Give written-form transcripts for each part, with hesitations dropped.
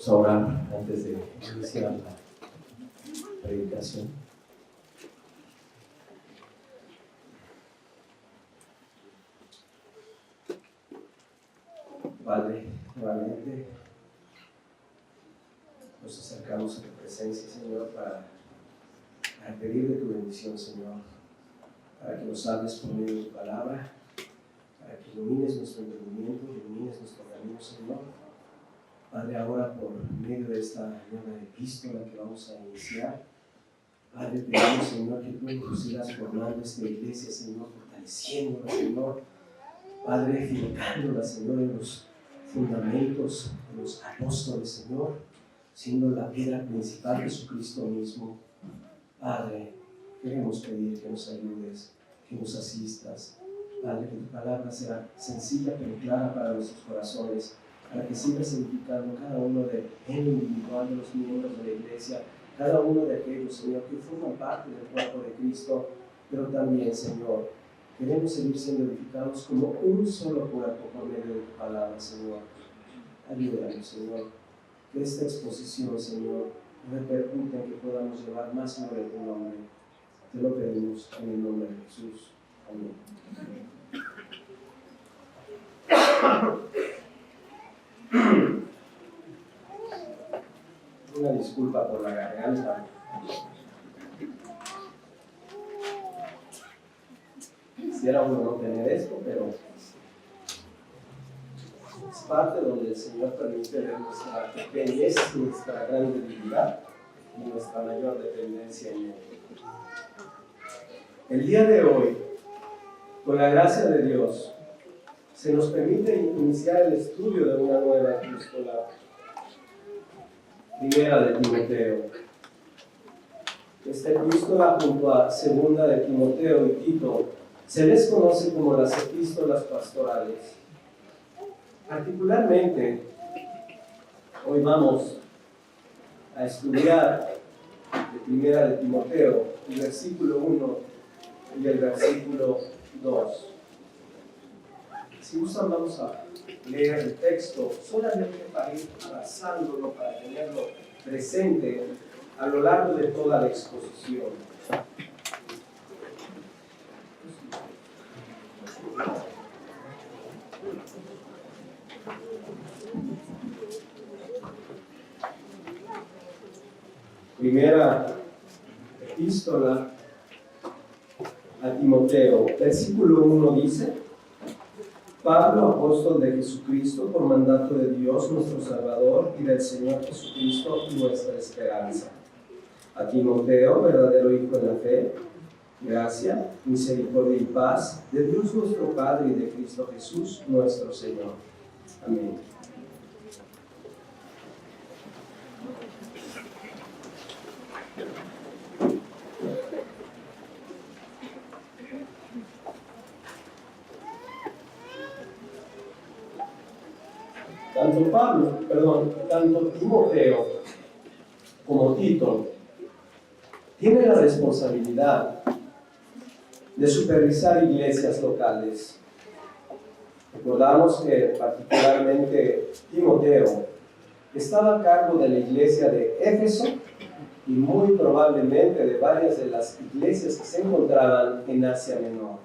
Vamos a orar antes de iniciar la predicación. Padre, nuevamente nos acercamos a tu presencia, Señor, para pedir de tu bendición, Señor, para que nos hables por medio de tu palabra, para que ilumines nuestro entendimiento, ilumines nuestro camino, Señor. Padre, ahora por medio de esta nueva epístola que vamos a iniciar, Padre, pedimos, Señor, que tú sigas formando esta iglesia, Señor, fortaleciéndola, Señor, Padre, edificándola, Señor, en los fundamentos de los apóstoles, Señor, siendo la piedra principal Jesucristo mismo. Padre, queremos pedir que nos ayudes, que nos asistas, Padre, que tu palabra sea sencilla pero clara para nuestros corazones, para que sigas edificando cada uno en lo individual de los miembros de la iglesia, cada uno de aquellos, Señor, que forman parte del cuerpo de Cristo, pero también, Señor, queremos seguir siendo edificados como un solo cuerpo por medio de tu palabra, Señor. Ayúdanos, Señor, que esta exposición, Señor, repercute en que podamos llevar más gloria a tu nombre. Te lo pedimos en el nombre de Jesús. Amén. Una disculpa por la garganta. Quisiera uno no tener esto, pero es parte donde el Señor permite ver nuestra pequeñez, nuestra gran debilidad y nuestra mayor dependencia en Él. El día de hoy, con la gracia de Dios, se nos permite iniciar el estudio de una nueva epístola, primera de Timoteo. Esta epístola, junto a segunda de Timoteo y Tito, se les conoce como las epístolas pastorales. Particularmente, hoy vamos a estudiar de primera de Timoteo, el versículo 1 y el versículo 2. Si gustan, vamos a leer el texto solamente para ir abrazándolo, para tenerlo presente a lo largo de toda la exposición. Primera epístola a Timoteo, versículo 1 dice: Pablo, apóstol de Jesucristo, por mandato de Dios nuestro Salvador y del Señor Jesucristo, nuestra esperanza. A Timoteo, verdadero hijo en la fe, gracia, misericordia y paz de Dios nuestro Padre y de Cristo Jesús, nuestro Señor. Amén. Tanto Timoteo como Tito tienen la responsabilidad de supervisar iglesias locales. Recordamos que particularmente Timoteo estaba a cargo de la iglesia de Éfeso y muy probablemente de varias de las iglesias que se encontraban en Asia Menor.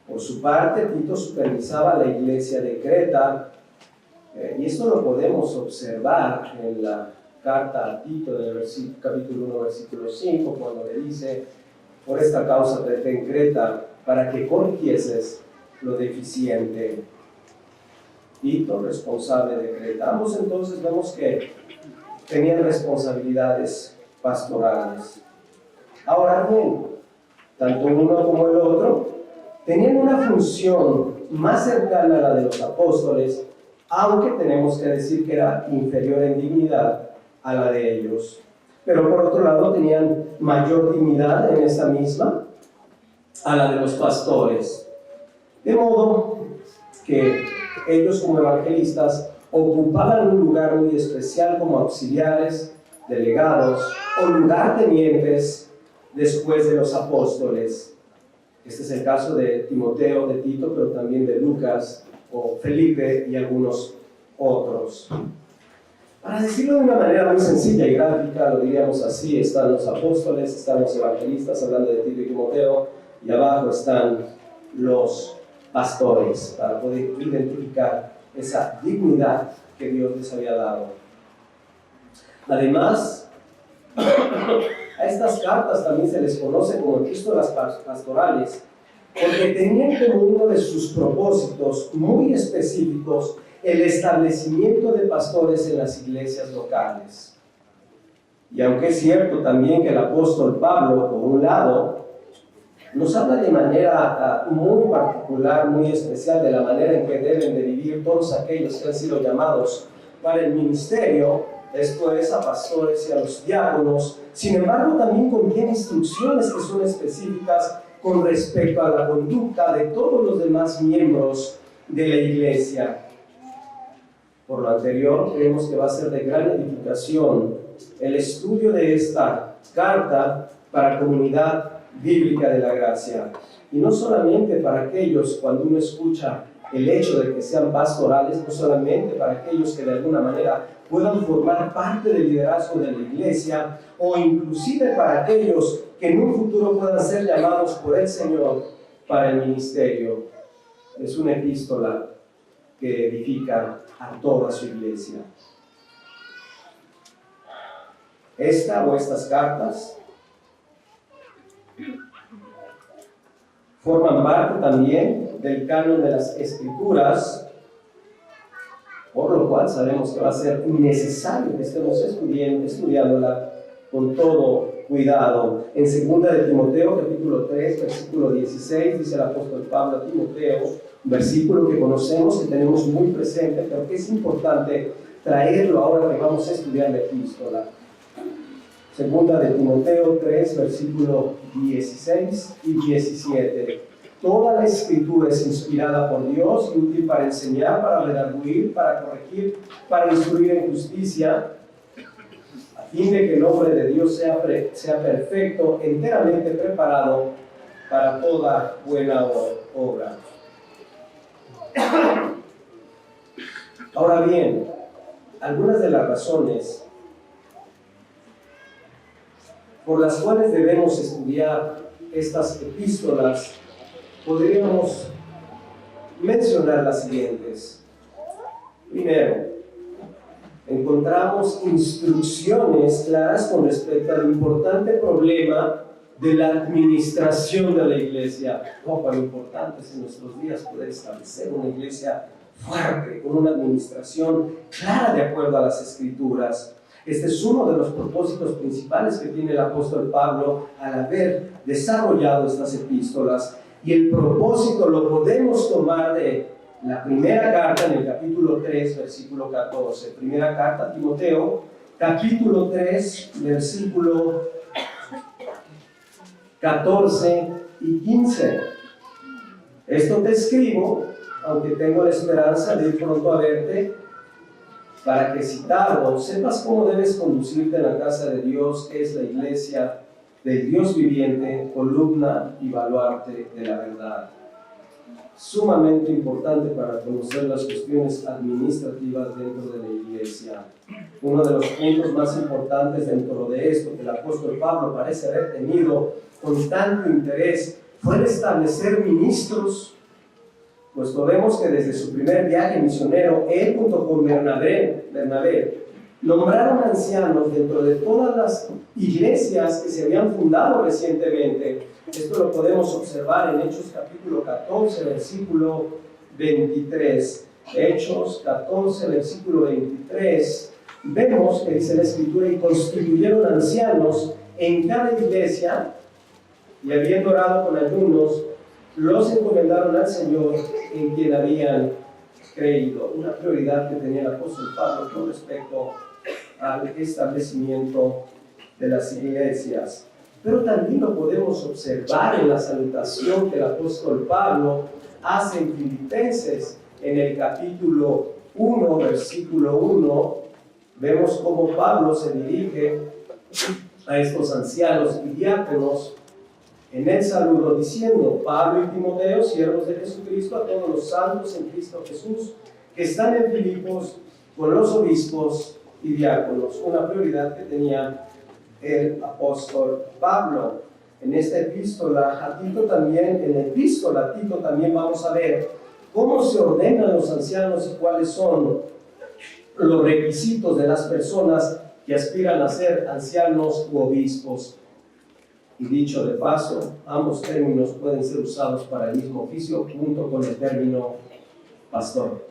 Por su parte, Tito supervisaba la iglesia de Creta, y esto lo podemos observar en la carta a Tito del capítulo 1, versículo 5, cuando le dice: por esta causa te dejé en Creta, para que corrigieses lo deficiente. Tito, responsable de Creta. Ambos entonces vemos que tenían responsabilidades pastorales. Ahora bien, tanto uno como el otro tenían una función más cercana a la de los apóstoles, aunque tenemos que decir que era inferior en dignidad a la de ellos. Pero por otro lado tenían mayor dignidad en esta misma a la de los pastores. De modo que ellos, como evangelistas, ocupaban un lugar muy especial como auxiliares, delegados o lugartenientes después de los apóstoles. Este es el caso de Timoteo, de Tito, pero también de Lucas o Felipe y algunos otros. Para decirlo de una manera muy sencilla y gráfica, lo diríamos así: están los apóstoles, están los evangelistas, hablando de Tito y Timoteo, y abajo están los pastores, para poder identificar esa dignidad que Dios les había dado. Además, a estas cartas también se les conoce como epístolas pastorales, porque tenían como uno de sus propósitos muy específicos el establecimiento de pastores en las iglesias locales. Y aunque es cierto también que el apóstol Pablo, por un lado, nos habla de manera muy particular, muy especial, de la manera en que deben de vivir todos aquellos que han sido llamados para el ministerio, esto es, a pastores y a los diáconos. Sin embargo, también contiene instrucciones que son específicas con respecto a la conducta de todos los demás miembros de la iglesia. Por lo anterior, creemos que va a ser de gran edificación el estudio de esta carta para Comunidad Bíblica de la Gracia. Y no solamente para aquellos, cuando uno escucha el hecho de que sean pastorales, no solamente para aquellos que de alguna manera puedan formar parte del liderazgo de la iglesia, o inclusive para aquellos que en un futuro puedan ser llamados por el Señor para el ministerio. Es una epístola que edifica a toda su iglesia. Esta o estas cartas forman parte también del canon de las Escrituras, por lo cual sabemos que va a ser necesario que estemos estudiándola con todo cuidado. En 2 de Timoteo, capítulo 3, versículo 16, dice el apóstol Pablo a Timoteo, un versículo que conocemos, que tenemos muy presente, pero que es importante traerlo ahora que vamos a estudiar la epístola. 2 de Timoteo 3, versículo 16 y 17. Toda la Escritura es inspirada por Dios y útil para enseñar, para redarguir, para corregir, para instruir en justicia, a fin de que el hombre de Dios sea perfecto, enteramente preparado para toda buena obra. Ahora bien, algunas de las razones por las cuales debemos estudiar estas epístolas, podríamos mencionar las siguientes. Primero, encontramos instrucciones claras con respecto al importante problema de la administración de la iglesia. Cuán importante es en nuestros días poder establecer una iglesia fuerte, con una administración clara de acuerdo a las Escrituras. Este es uno de los propósitos principales que tiene el apóstol Pablo al haber desarrollado estas epístolas. Y el propósito lo podemos tomar de la primera carta en el capítulo 3, versículo 14. Primera carta a Timoteo, capítulo 3, versículo 14 y 15. Esto te escribo, aunque tengo la esperanza de ir pronto a verte, para que citado sepas cómo debes conducirte en la casa de Dios, que es la iglesia del Dios viviente, columna y baluarte de la verdad. Sumamente importante para conocer las cuestiones administrativas dentro de la iglesia. Uno de los puntos más importantes dentro de esto que el apóstol Pablo parece haber tenido con tanto interés fue el establecer ministros. Pues vemos que desde su primer viaje misionero, él junto con Bernabé nombraron ancianos dentro de todas las iglesias que se habían fundado recientemente. Esto lo podemos observar en Hechos capítulo 14, versículo 23. Hechos 14, versículo 23. Vemos que dice la Escritura: y constituyeron ancianos en cada iglesia, y habiendo orado con ayunos, los encomendaron al Señor en quien habían creído. Una prioridad que tenía el apóstol Pablo con respecto al establecimiento de las iglesias. Pero también lo podemos observar en la salutación que el apóstol Pablo hace en Filipenses, en el capítulo 1, versículo 1. Vemos cómo Pablo se dirige a estos ancianos y diáconos en el saludo, diciendo: Pablo y Timoteo, siervos de Jesucristo, a todos los santos en Cristo Jesús, que están en Filipos, con los obispos y diáconos, una prioridad que tenía el apóstol Pablo. En esta epístola a Tito también, en la epístola a Tito también vamos a ver cómo se ordenan los ancianos y cuáles son los requisitos de las personas que aspiran a ser ancianos u obispos. Y dicho de paso, ambos términos pueden ser usados para el mismo oficio junto con el término pastor.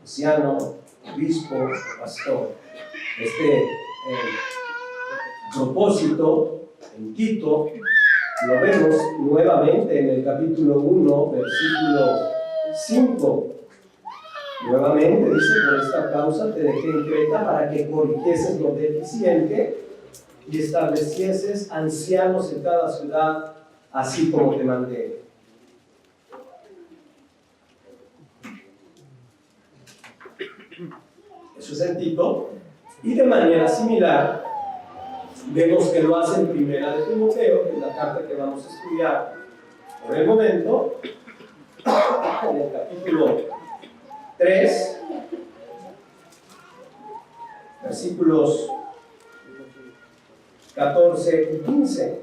Anciano, obispo, pastor. Este propósito en Tito lo vemos nuevamente en el capítulo 1, versículo 5. Nuevamente dice: por esta causa te dejé en Creta para que corrigieses lo deficiente y establecieses ancianos en cada ciudad, así como te mandé. Eso es en Tito, y de manera similar vemos que lo hace en Primera de Timoteo, que es la carta que vamos a estudiar por el momento, en el capítulo 3, versículos 14 y 15.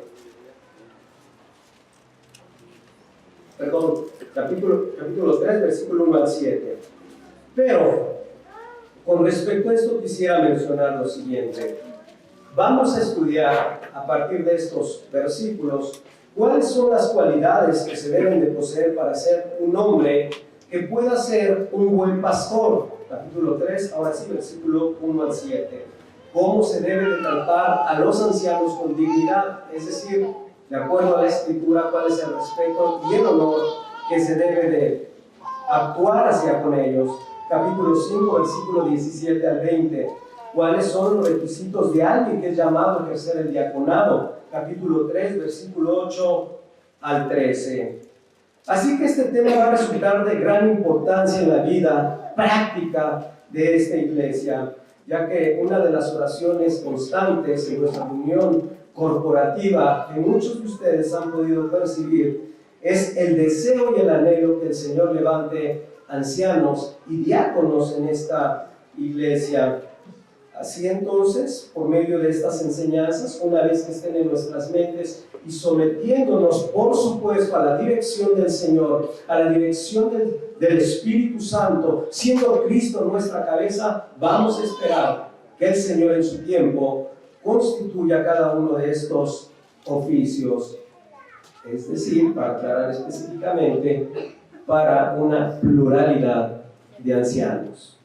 Perdón, capítulo 3, versículo 1 al 7. Pero, con respecto a esto quisiera mencionar lo siguiente. Vamos a estudiar a partir de estos versículos cuáles son las cualidades que se deben de poseer para ser un hombre que pueda ser un buen pastor. Capítulo 3, ahora sí, versículo 1 al 7. Cómo se debe de tratar a los ancianos con dignidad, es decir, de acuerdo a la Escritura, cuál es el respeto y el honor que se debe de actuar hacia con ellos. Capítulo 5, versículo 17 al 20. ¿Cuáles son los requisitos de alguien que es llamado a ejercer el diaconado? Capítulo 3, versículo 8 al 13. Así que este tema va a resultar de gran importancia en la vida práctica de esta iglesia, ya que una de las oraciones constantes en nuestra reunión corporativa que muchos de ustedes han podido percibir es el deseo y el anhelo que el Señor levante ancianos y diáconos en esta iglesia. Así entonces, por medio de estas enseñanzas, una vez que estén en nuestras mentes y sometiéndonos, por supuesto, a la dirección del Señor, a la dirección del Espíritu Santo, siendo Cristo nuestra cabeza, vamos a esperar que el Señor en su tiempo constituya cada uno de estos oficios. Es decir, para aclarar específicamente, para una pluralidad de ancianos.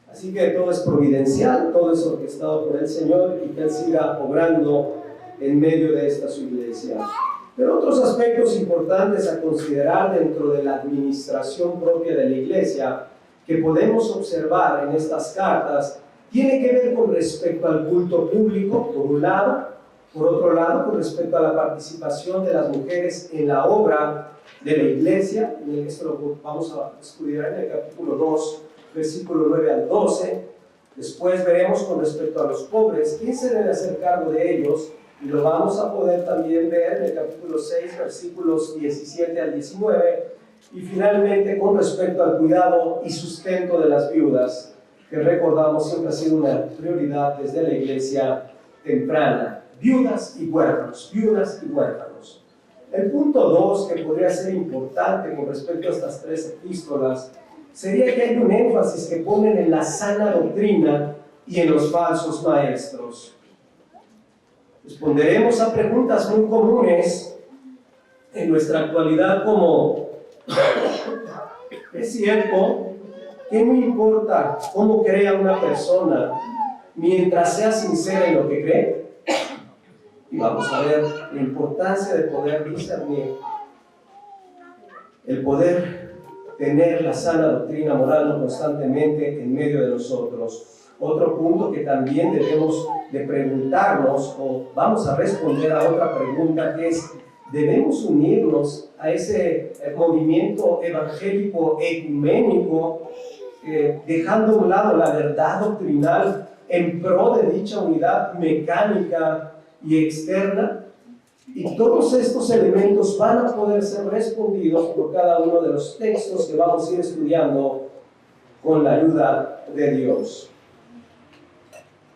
Así que todo es providencial, todo es orquestado por el Señor y que Él siga obrando en medio de esta su iglesia. Pero otros aspectos importantes a considerar dentro de la administración propia de la iglesia que podemos observar en estas cartas tiene que ver con respecto al culto público, por un lado, por otro lado, con respecto a la participación de las mujeres en la obra de la iglesia. Esto lo vamos a estudiar en el capítulo 2, versículo 9 al 12. Después veremos con respecto a los pobres, quién se debe hacer cargo de ellos, y lo vamos a poder también ver en el capítulo 6, versículos 17 al 19. Y finalmente con respecto al cuidado y sustento de las viudas, que recordamos siempre ha sido una prioridad desde la iglesia temprana. Viudas y huérfanos, viudas y huérfanos. El punto 2, que podría ser importante con respecto a estas tres epístolas, sería que hay un énfasis que ponen en la sana doctrina y en los falsos maestros. Responderemos a preguntas muy comunes en nuestra actualidad como: ¿es cierto que no importa cómo crea una persona mientras sea sincera en lo que cree? Y vamos a ver la importancia de poder discernir, el poder tener la sana doctrina moral constantemente en medio de nosotros. Otro punto que también debemos de preguntarnos, o vamos a responder a otra pregunta, que es: ¿debemos unirnos a ese movimiento evangélico ecuménico, dejando a un lado la verdad doctrinal en pro de dicha unidad mecánica y externa? Y todos estos elementos van a poder ser respondidos por cada uno de los textos que vamos a ir estudiando con la ayuda de Dios.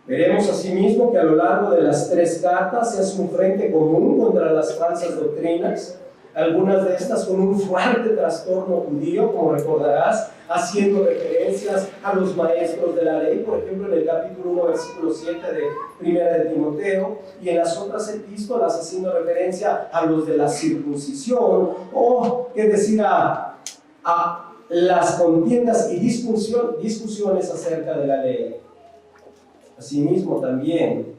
Veremos asimismo que a lo largo de las 3 cartas se hace un frente común contra las falsas doctrinas, algunas de estas con un fuerte trastorno judío, como recordarás, haciendo referencias a los maestros de la ley, por ejemplo en el capítulo 1, versículo 7 de Primera de Timoteo, y en las otras epístolas haciendo referencia a los de la circuncisión, o es decir, a las contiendas y discusiones acerca de la ley. Asimismo también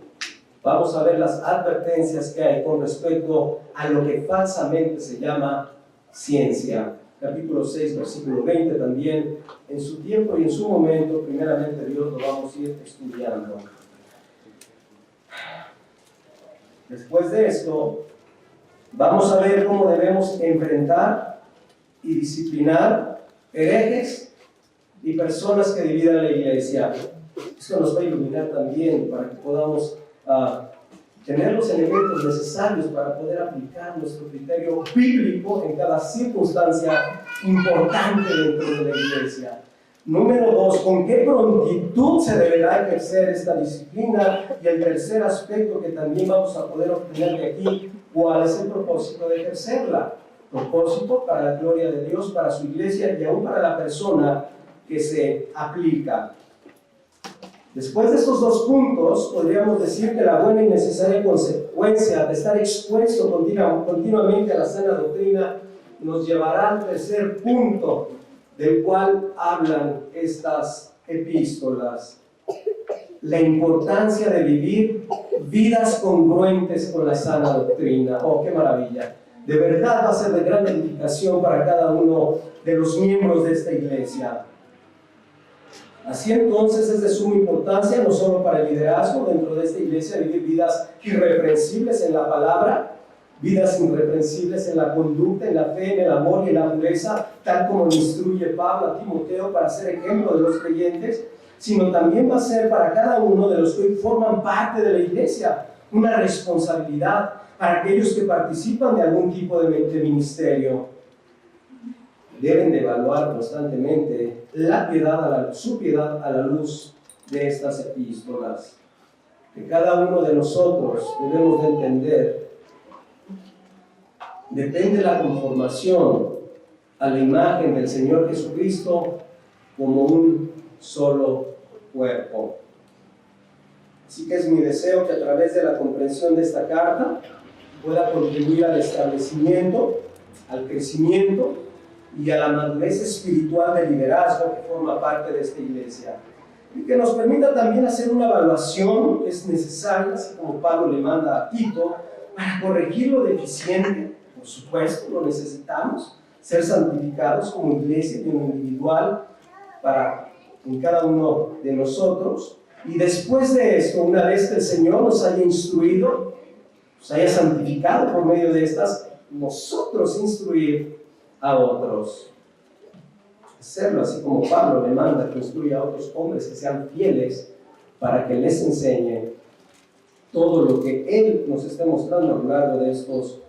vamos a ver las advertencias que hay con respecto a lo que falsamente se llama ciencia. Capítulo 6, versículo 20 también, en su tiempo y en su momento, primeramente Dios, lo vamos a ir estudiando. Después de esto, vamos a ver cómo debemos enfrentar y disciplinar herejes y personas que dividan la iglesia. Esto nos va a iluminar también para que podamos tener los elementos necesarios para poder aplicar nuestro criterio bíblico en cada circunstancia importante dentro de la iglesia. Número 2, ¿con qué prontitud se deberá ejercer esta disciplina? Y el tercer aspecto que también vamos a poder obtener de aquí, ¿cuál es el propósito de ejercerla? Propósito para la gloria de Dios, para su iglesia y aún para la persona que se aplica. Después de estos 2 puntos, podríamos decir que la buena y necesaria consecuencia de estar expuesto continuamente a la sana doctrina nos llevará al tercer punto del cual hablan estas epístolas: la importancia de vivir vidas congruentes con la sana doctrina. ¡Oh, qué maravilla! De verdad va a ser de gran edificación para cada uno de los miembros de esta iglesia. Así entonces es de suma importancia, no solo para el liderazgo dentro de esta iglesia, vivir vidas irreprensibles en la palabra, vidas irreprensibles en la conducta, en la fe, en el amor y en la pureza, tal como lo instruye Pablo a Timoteo para ser ejemplo de los creyentes, sino también va a ser para cada uno de los que hoy forman parte de la iglesia una responsabilidad para aquellos que participan de algún tipo de ministerio. Deben de evaluar constantemente su piedad a la luz de estas epístolas. Que cada uno de nosotros debemos de entender, depende la conformación a la imagen del Señor Jesucristo como un solo cuerpo. Así que es mi deseo que a través de la comprensión de esta carta pueda contribuir al establecimiento, al crecimiento y a la madurez espiritual del liderazgo que forma parte de esta iglesia. Y que nos permita también hacer una evaluación que es necesaria, así como Pablo le manda a Tito, para corregir lo deficiente. Por supuesto, lo necesitamos, ser santificados como iglesia y en lo individual en cada uno de nosotros. Y después de esto, una vez que el Señor nos haya instruido, nos haya santificado por medio de estas, nosotros instruir a otros. Hacerlo así como Pablo le manda que instruya a otros hombres que sean fieles para que les enseñe todo lo que Él nos está mostrando a lo largo de estos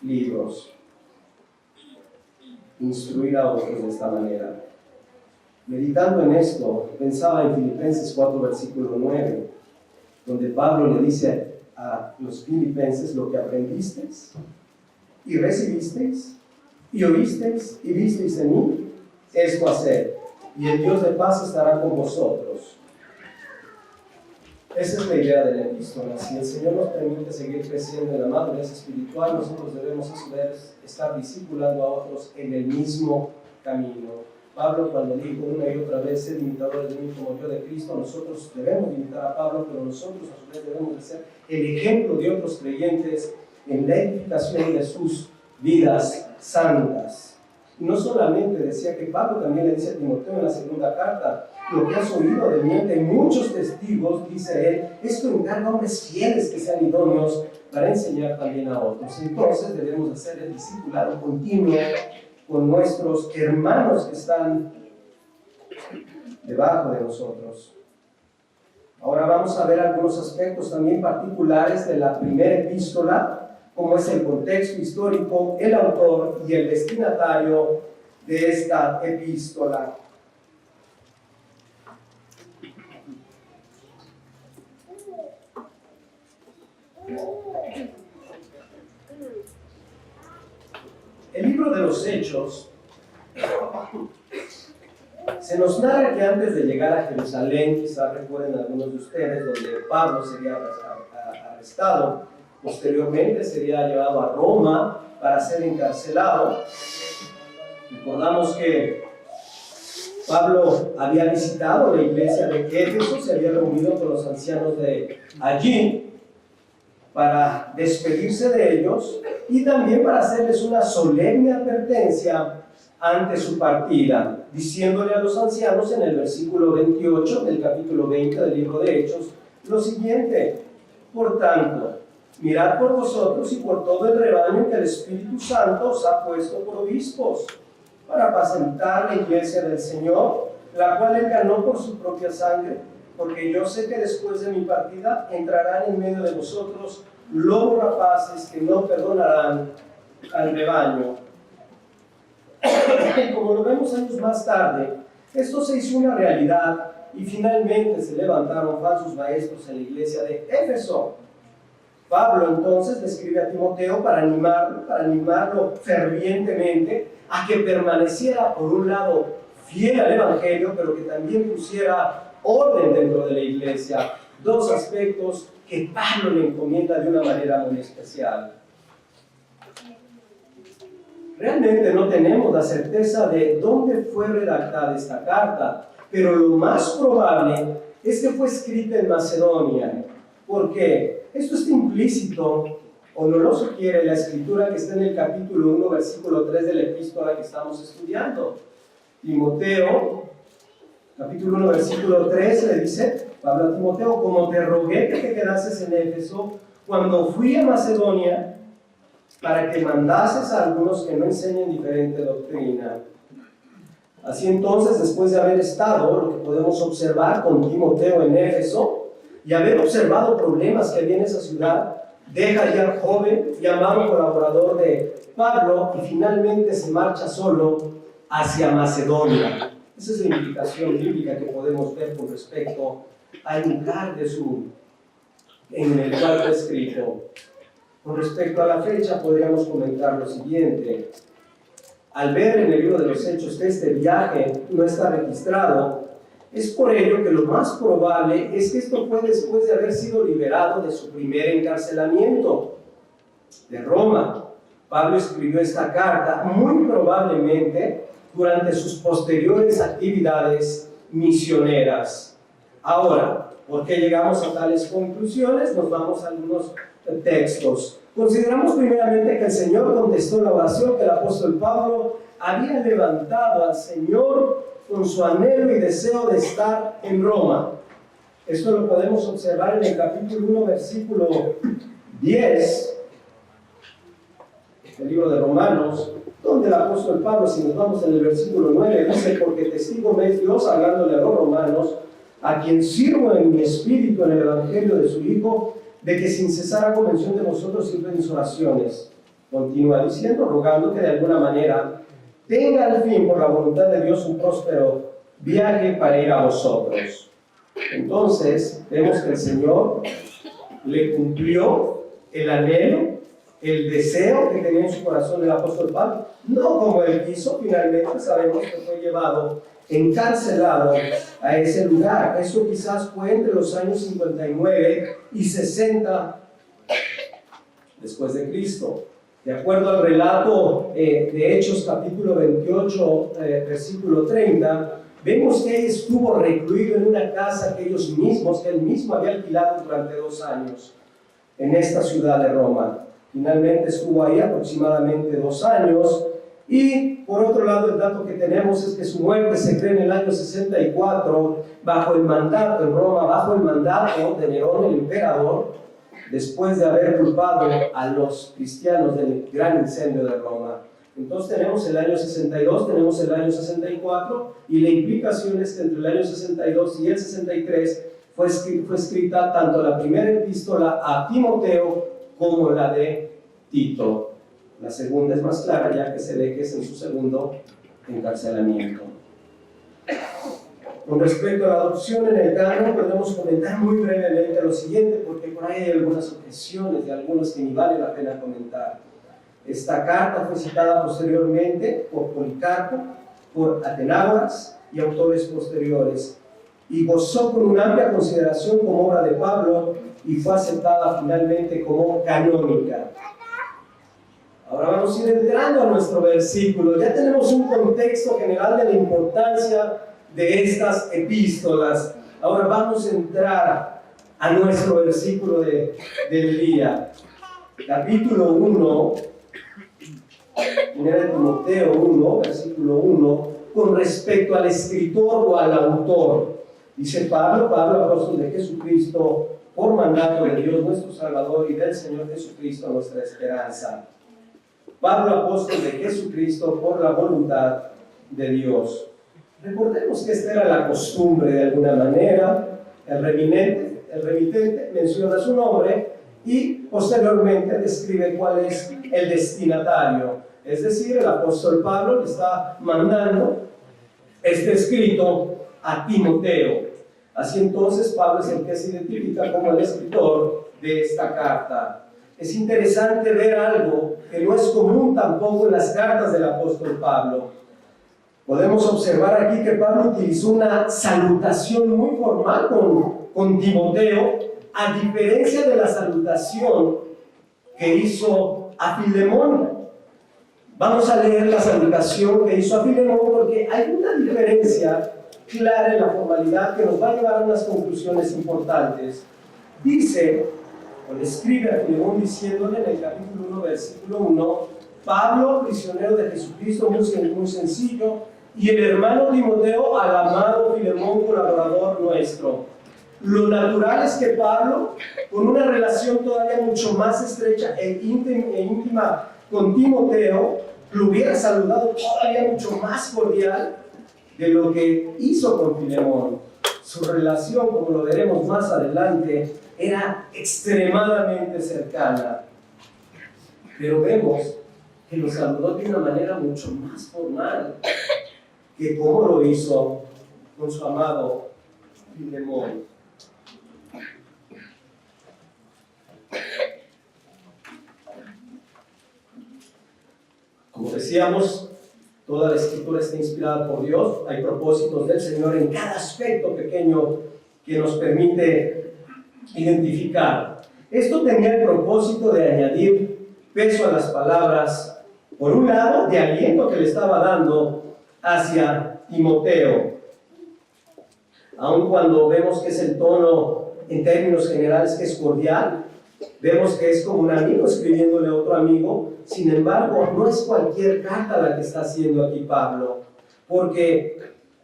libros. Instruir a otros de esta manera. Meditando en esto, pensaba en Filipenses 4, versículo 9, donde Pablo le dice a los filipenses: lo que aprendisteis y recibisteis y oísteis y visteis en mí, esto haced, y el Dios de paz estará con vosotros. Esa es la idea de la epístola. Si el Señor nos permite seguir creciendo en la madurez espiritual, nosotros debemos a su vez estar discipulando a otros en el mismo camino. Pablo, cuando dijo una y otra vez: sed imitadores de mí como yo de Cristo, nosotros debemos imitar a Pablo, pero nosotros a su vez debemos de ser el ejemplo de otros creyentes en la edificación de sus vidas santas. Y no solamente decía que Pablo también le dice a Timoteo en la segunda carta: lo que has oído de mí de muchos testigos, dice él, esto encarga a hombres fieles que sean idóneos para enseñar también a otros. Entonces debemos hacer el discipulado continuo con nuestros hermanos que están debajo de nosotros. Ahora vamos a ver algunos aspectos también particulares de la primera epístola, como es el contexto histórico, el autor y el destinatario de esta epístola. de los Hechos, se nos narra que antes de llegar a Jerusalén, quizás recuerden algunos de ustedes, donde Pablo sería arrestado, posteriormente sería llevado a Roma para ser encarcelado. Recordamos que Pablo había visitado la iglesia de Éfeso, se había reunido con los ancianos de allí para despedirse de ellos y también para hacerles una solemne advertencia ante su partida, diciéndole a los ancianos en el versículo 28 del capítulo 20 del libro de Hechos lo siguiente: por tanto, mirad por vosotros y por todo el rebaño que el Espíritu Santo os ha puesto por obispos, para apacentar la iglesia del Señor, la cual él ganó por su propia sangre, porque yo sé que después de mi partida entrarán en medio de vosotros lobos rapaces que no perdonarán al rebaño. Y como lo vemos años más tarde, esto se hizo una realidad y finalmente se levantaron falsos maestros en la iglesia de Éfeso. Pablo entonces le escribe a Timoteo para animarlo fervientemente a que permaneciera por un lado fiel al Evangelio, pero que también pusiera orden dentro de la iglesia. Dos aspectos que Pablo le encomienda de una manera muy especial. Realmente no tenemos la certeza de dónde fue redactada esta carta, pero lo más probable es que fue escrita en Macedonia. ¿Por qué? Esto está implícito, o no lo sugiere la escritura que está en el capítulo 1, versículo 3 de la epístola que estamos estudiando. Timoteo, capítulo 1, versículo 3, le dice Pablo a Timoteo: como te rogué que te quedases en Éfeso cuando fui a Macedonia, para que mandases a algunos que no enseñen diferente doctrina. Así entonces, después de haber estado, lo que podemos observar con Timoteo en Éfeso, y haber observado problemas que había en esa ciudad, deja ya al joven y amado colaborador de Pablo y finalmente se marcha solo hacia Macedonia. Esa es la implicación bíblica que podemos ver con respecto al lugar en el cual fue escrito. Con respecto a la fecha, podríamos comentar lo siguiente. Al ver en el libro de los Hechos que este viaje no está registrado, es por ello que lo más probable es que esto fue después de haber sido liberado de su primer encarcelamiento de Roma. Pablo escribió esta carta muy probablemente durante sus posteriores actividades misioneras. Ahora, ¿por qué llegamos a tales conclusiones? Nos vamos a algunos textos. Consideramos primeramente que el Señor contestó la oración que el apóstol Pablo había levantado al Señor con su anhelo y deseo de estar en Roma. Esto lo podemos observar en el capítulo 1, versículo 10 del libro de Romanos, donde el apóstol Pablo, si nos vamos en el versículo 9, dice: porque testigo me es Dios, hablándole a los romanos, a quien sirvo en mi espíritu en el evangelio de su Hijo, de que sin cesar hago mención de vosotros siempre en mis oraciones. Continúa diciendo, rogando que de alguna manera tenga al fin, por la voluntad de Dios, un próspero viaje para ir a vosotros. Entonces, vemos que el Señor le cumplió el anhelo, el deseo que tenía en su corazón el apóstol Pablo. No como él quiso, finalmente sabemos que fue llevado, encarcelado a ese lugar. Eso quizás fue entre los años 59 y 60 después de Cristo. De acuerdo al relato de Hechos capítulo 28, versículo 30, vemos que él estuvo recluido en una casa que él mismo había alquilado durante 2 años en esta ciudad de Roma. Finalmente estuvo ahí aproximadamente 2 años. Y por otro lado, el dato que tenemos es que su muerte se cree en el año 64 bajo el mandato en Roma, bajo el mandato de Nerón, el emperador, después de haber culpado a los cristianos del gran incendio de Roma. Entonces tenemos el año 62, tenemos el año 64, y la implicación es que entre el año 62 y el 63 fue escrita tanto la primera epístola a Timoteo como la de Tito. La segunda es más clara, ya que se ve que es en su segundo encarcelamiento. Con respecto a la adopción en el canon, podemos comentar muy brevemente lo siguiente, porque por ahí hay algunas objeciones de algunos que ni vale la pena comentar. Esta carta fue citada posteriormente por Policarpo, por Atenágoras y autores posteriores, y gozó con una amplia consideración como obra de Pablo y fue aceptada finalmente como canónica. Ahora vamos a ir entrando a nuestro versículo. Ya tenemos un contexto general de la importancia de estas epístolas. Ahora vamos a entrar a nuestro versículo del día. Capítulo 1, 1 de Timoteo 1, versículo 1, con respecto al escritor o al autor. Dice Pablo, apóstol de Jesucristo, por mandato de Dios nuestro Salvador y del Señor Jesucristo nuestra esperanza. Pablo, apóstol de Jesucristo, por la voluntad de Dios. Recordemos que esta era la costumbre de alguna manera. El remitente menciona su nombre y posteriormente describe cuál es el destinatario. Es decir, el apóstol Pablo le está mandando este escrito a Timoteo. Así entonces Pablo es el que se identifica como el escritor de esta carta. Es interesante ver algo que no es común tampoco en las cartas del apóstol Pablo. Podemos observar aquí que Pablo utilizó una salutación muy formal con Timoteo, a diferencia de la salutación que hizo a Filemón. Vamos a leer la salutación que hizo a Filemón porque hay una diferencia clara en la formalidad que nos va a llevar a unas conclusiones importantes. Dice, o le escribe a Filemón diciéndole en el capítulo 1, versículo 1, Pablo, prisionero de Jesucristo, muy sencillo, y el hermano Timoteo al amado Filemón, colaborador nuestro. Lo natural es que Pablo, con una relación todavía mucho más estrecha e íntima con Timoteo, lo hubiera saludado todavía mucho más cordial de lo que hizo con Filemón. Su relación, como lo veremos más adelante, era extremadamente cercana. Pero vemos que lo saludó de una manera mucho más formal que como lo hizo con su amado Filemón. Como decíamos, toda la escritura está inspirada por Dios. Hay propósitos del Señor en cada aspecto pequeño que nos permite identificar. Esto tenía el propósito de añadir peso a las palabras, por un lado, de aliento que le estaba dando hacia Timoteo. Aun cuando vemos que es el tono, en términos generales, que es cordial, vemos que es como un amigo escribiéndole a otro amigo. Sin embargo, no es cualquier carta la que está haciendo aquí Pablo, porque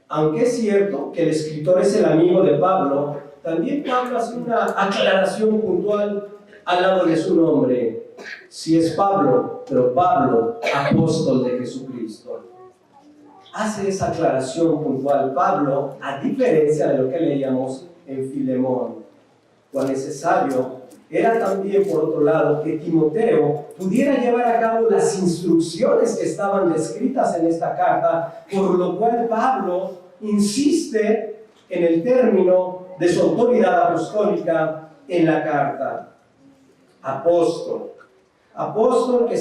aunque es cierto que el escritor es el amigo de Pablo, también Pablo hace una aclaración puntual al lado de su nombre. Sí es Pablo, pero Pablo, apóstol de Jesucristo. Hace esa aclaración puntual Pablo, a diferencia de lo que leíamos en Filemón. Cuán necesario era también, por otro lado, que Timoteo pudiera llevar a cabo las instrucciones que estaban descritas en esta carta, por lo cual Pablo insiste en el término de su autoridad apostólica en la carta. Apóstol. Apóstol que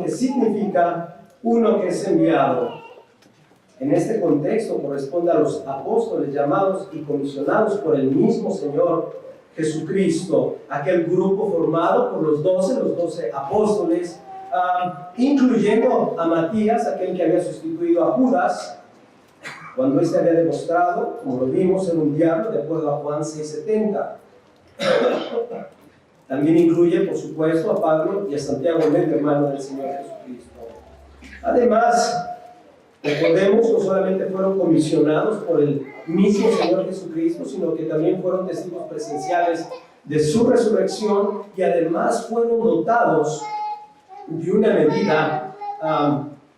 significa uno que es enviado. En este contexto corresponde a los apóstoles llamados y comisionados por el mismo Señor Jesucristo, aquel grupo formado por los 12 apóstoles, incluyendo a Matías, aquel que había sustituido a Judas, cuando éste había demostrado, como lo vimos, ser un diablo, de acuerdo a Juan 6:70. También incluye, por supuesto, a Pablo y a Santiago, medio hermano del Señor Jesucristo. Además, recordemos, no solamente fueron comisionados por el mismo Señor Jesucristo, sino que también fueron testigos presenciales de su resurrección y además fueron dotados de una medida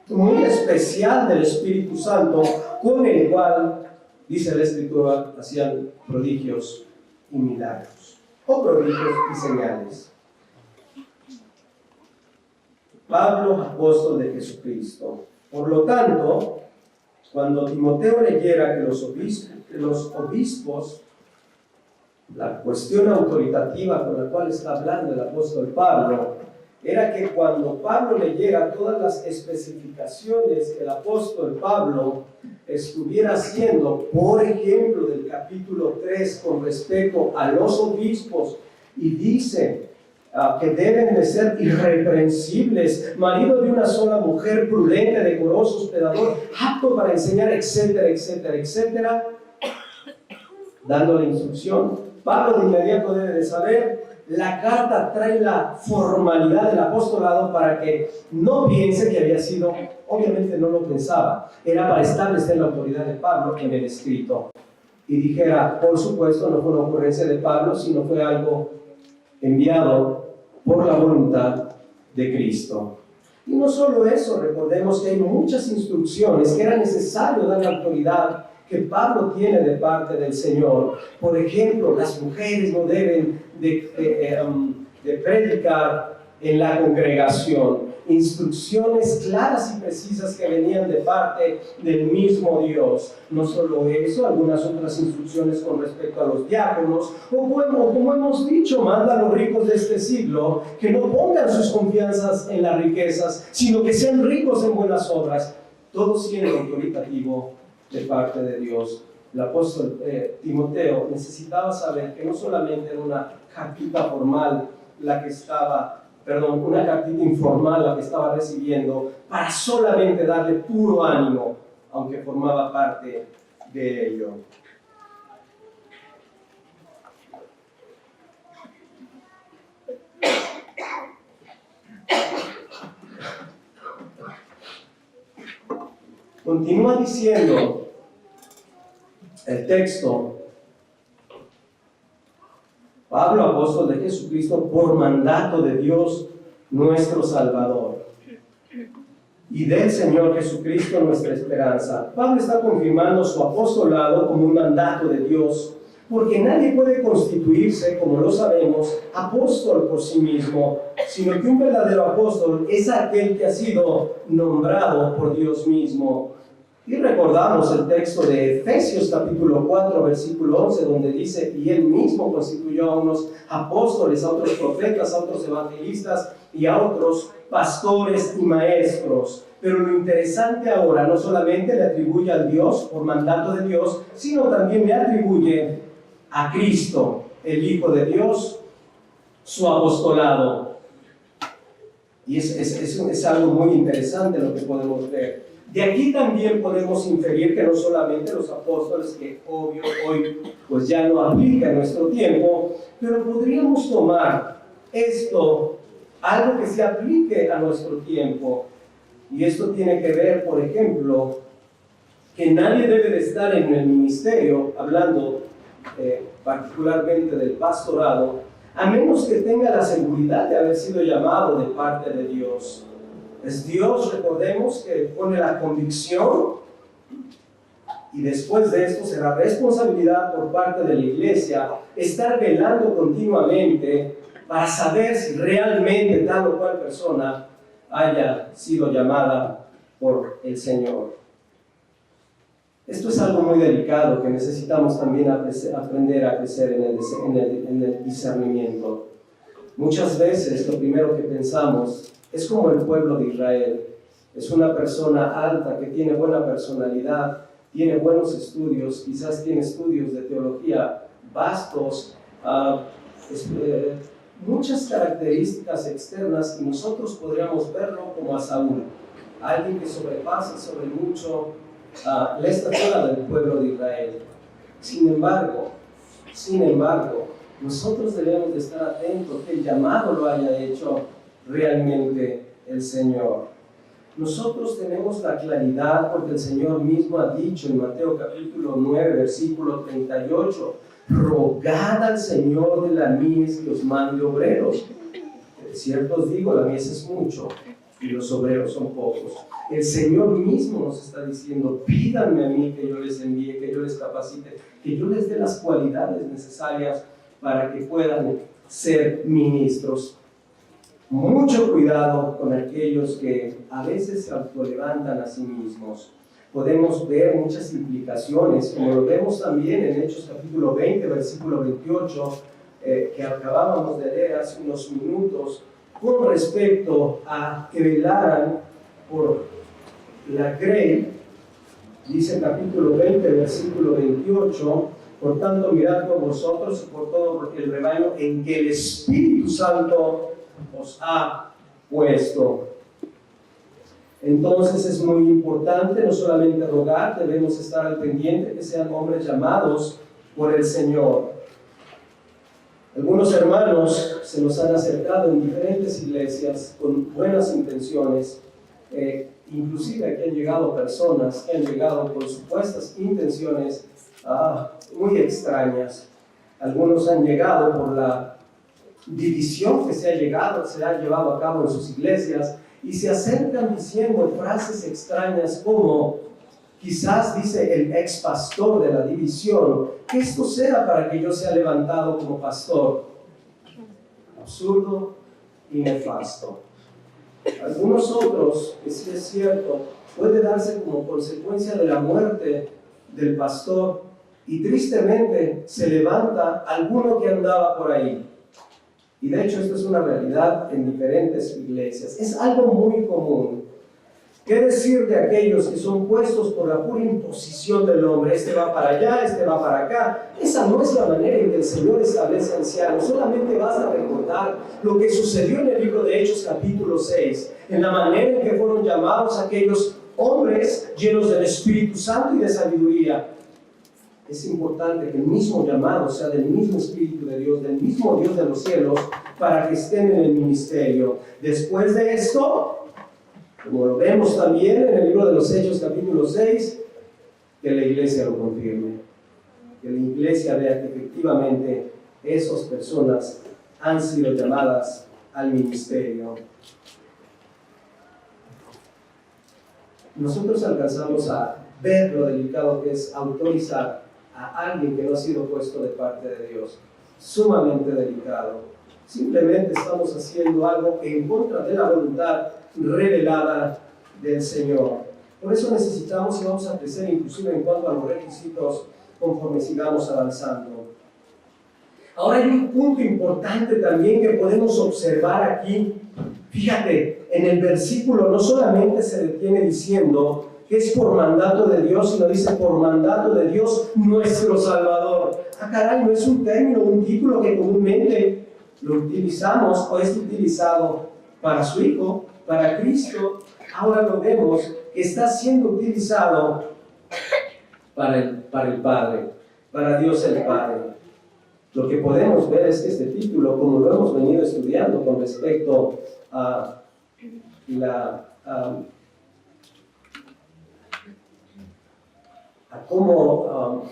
muy especial del Espíritu Santo, con el cual, dice la Escritura, hacían prodigios y milagros, o prodigios y señales. Pablo, apóstol de Jesucristo. Por lo tanto, cuando Timoteo leyera que los obispos, la cuestión autoritativa con la cual está hablando el apóstol Pablo, era que cuando Pablo leyera todas las especificaciones que el apóstol Pablo estuviera haciendo, por ejemplo, del capítulo 3 con respecto a los obispos, y dice que deben de ser irreprensibles, marido de una sola mujer, prudente, decoroso, hospedador, apto para enseñar, etcétera, etcétera, etcétera, dando la instrucción. Pablo de inmediato debe de saber, la carta trae la formalidad del apostolado para que no piense que había sido, obviamente no lo pensaba, era para establecer la autoridad de Pablo en el escrito. Y dijera, por supuesto, no fue una ocurrencia de Pablo, sino fue algo enviado por la voluntad de Cristo. Y no solo eso, recordemos que hay muchas instrucciones que era necesario dar la autoridad que Pablo tiene de parte del Señor. Por ejemplo, las mujeres no deben de predicar en la congregación. Instrucciones claras y precisas que venían de parte del mismo Dios. No solo eso, algunas otras instrucciones con respecto a los diáconos, o como hemos dicho, manda a los ricos de este siglo que no pongan sus confianzas en las riquezas, sino que sean ricos en buenas obras, todo siendo autoritativo de parte de Dios. El apóstol Timoteo necesitaba saber que no solamente era una cartita formal la que estaba, una cartita informal la que estaba recibiendo para solamente darle puro ánimo, aunque formaba parte de ello. Continúa diciendo el texto, Pablo, apóstol de Jesucristo, por mandato de Dios nuestro Salvador y del Señor Jesucristo nuestra esperanza. Pablo está confirmando su apostolado como un mandato de Dios, porque nadie puede constituirse, como lo sabemos, apóstol por sí mismo, sino que un verdadero apóstol es aquel que ha sido nombrado por Dios mismo. Y recordamos el texto de Efesios capítulo 4, versículo 11, donde dice, y él mismo constituyó a unos apóstoles, a otros profetas, a otros evangelistas y a otros pastores y maestros. Pero lo interesante ahora, no solamente le atribuye al Dios por mandato de Dios, sino también le atribuye a Cristo, el Hijo de Dios, su apostolado. Y es algo muy interesante lo que podemos ver. De aquí también podemos inferir que no solamente los apóstoles, que obvio hoy pues ya no aplica en nuestro tiempo, pero podríamos tomar esto, algo que se aplique a nuestro tiempo. Y esto tiene que ver, por ejemplo, que nadie debe de estar en el ministerio, hablando particularmente del pastorado, a menos que tenga la seguridad de haber sido llamado de parte de Dios. Es Dios, recordemos, que pone la convicción, y después de esto será responsabilidad por parte de la iglesia estar velando continuamente para saber si realmente tal o cual persona haya sido llamada por el Señor. Esto es algo muy delicado que necesitamos también aprender a crecer en el discernimiento. Muchas veces lo primero que pensamos es como el pueblo de Israel. Es una persona alta que tiene buena personalidad, tiene buenos estudios, quizás tiene estudios de teología vastos, muchas características externas, y nosotros podríamos verlo como a Saúl, alguien que sobrepasa sobre mucho la estatura del pueblo de Israel. Sin embargo, nosotros debemos de estar atentos que el llamado lo haya hecho realmente el Señor. Nosotros tenemos la claridad porque el Señor mismo ha dicho en Mateo capítulo 9, versículo 38, rogad al Señor de la mies que os mande obreros. De cierto os digo, la mies es mucho y los obreros son pocos. El Señor mismo nos está diciendo, pídanme a mí que yo les envíe, que yo les capacite, que yo les dé las cualidades necesarias para que puedan ser ministros. Mucho cuidado con aquellos que a veces se autolevantan a sí mismos. Podemos ver muchas implicaciones, como lo vemos también en Hechos capítulo 20, versículo 28, que acabábamos de leer hace unos minutos, con respecto a que velaran por la grey. Dice capítulo 20, versículo 28, por tanto mirad por vosotros y por todo el rebaño en que el Espíritu Santo os ha puesto. Entonces es muy importante no solamente rogar, debemos estar al pendiente que sean hombres llamados por el Señor. Algunos hermanos se nos han acercado en diferentes iglesias con buenas intenciones, inclusive aquí han llegado personas que han llegado con supuestas intenciones muy extrañas. Algunos han llegado por la división que se ha llevado a cabo en sus iglesias y se acercan diciendo frases extrañas como, quizás dice el ex pastor de la división, que esto sea para que yo sea levantado como pastor. Absurdo y nefasto. Algunos otros, que sí es cierto, puede darse como consecuencia de la muerte del pastor y tristemente se levanta alguno que andaba por ahí. Y de hecho esto es una realidad en diferentes iglesias. Es algo muy común. ¿Qué decir de aquellos que son puestos por la pura imposición del hombre? Este va para allá, este va para acá. Esa no es la manera en que el Señor establece ancianos. Solamente basta recordar lo que sucedió en el libro de Hechos capítulo 6, en la manera en que fueron llamados aquellos hombres llenos del Espíritu Santo y de sabiduría. Es importante que el mismo llamado sea del mismo Espíritu de Dios, del mismo Dios de los cielos, para que estén en el ministerio. Después de esto, como lo vemos también en el libro de los Hechos capítulo 6, que la iglesia lo confirme, que la iglesia vea que efectivamente esas personas han sido llamadas al ministerio. Nosotros alcanzamos a ver lo delicado que es autorizar a alguien que no ha sido puesto de parte de Dios. Sumamente delicado. Simplemente estamos haciendo algo en contra de la voluntad revelada del Señor. Por eso necesitamos y vamos a crecer inclusive en cuanto a los requisitos conforme sigamos avanzando. Ahora hay un punto importante también que podemos observar aquí. Fíjate, en el versículo no solamente se detiene diciendo que es por mandato de Dios, sino dice por mandato de Dios nuestro Salvador. Caray, no es un término, un título que comúnmente lo utilizamos o es utilizado para su Hijo, para Cristo. Ahora lo vemos que está siendo utilizado para el Padre, para Dios el Padre. Lo que podemos ver es que este título, como lo hemos venido estudiando con respecto a cómo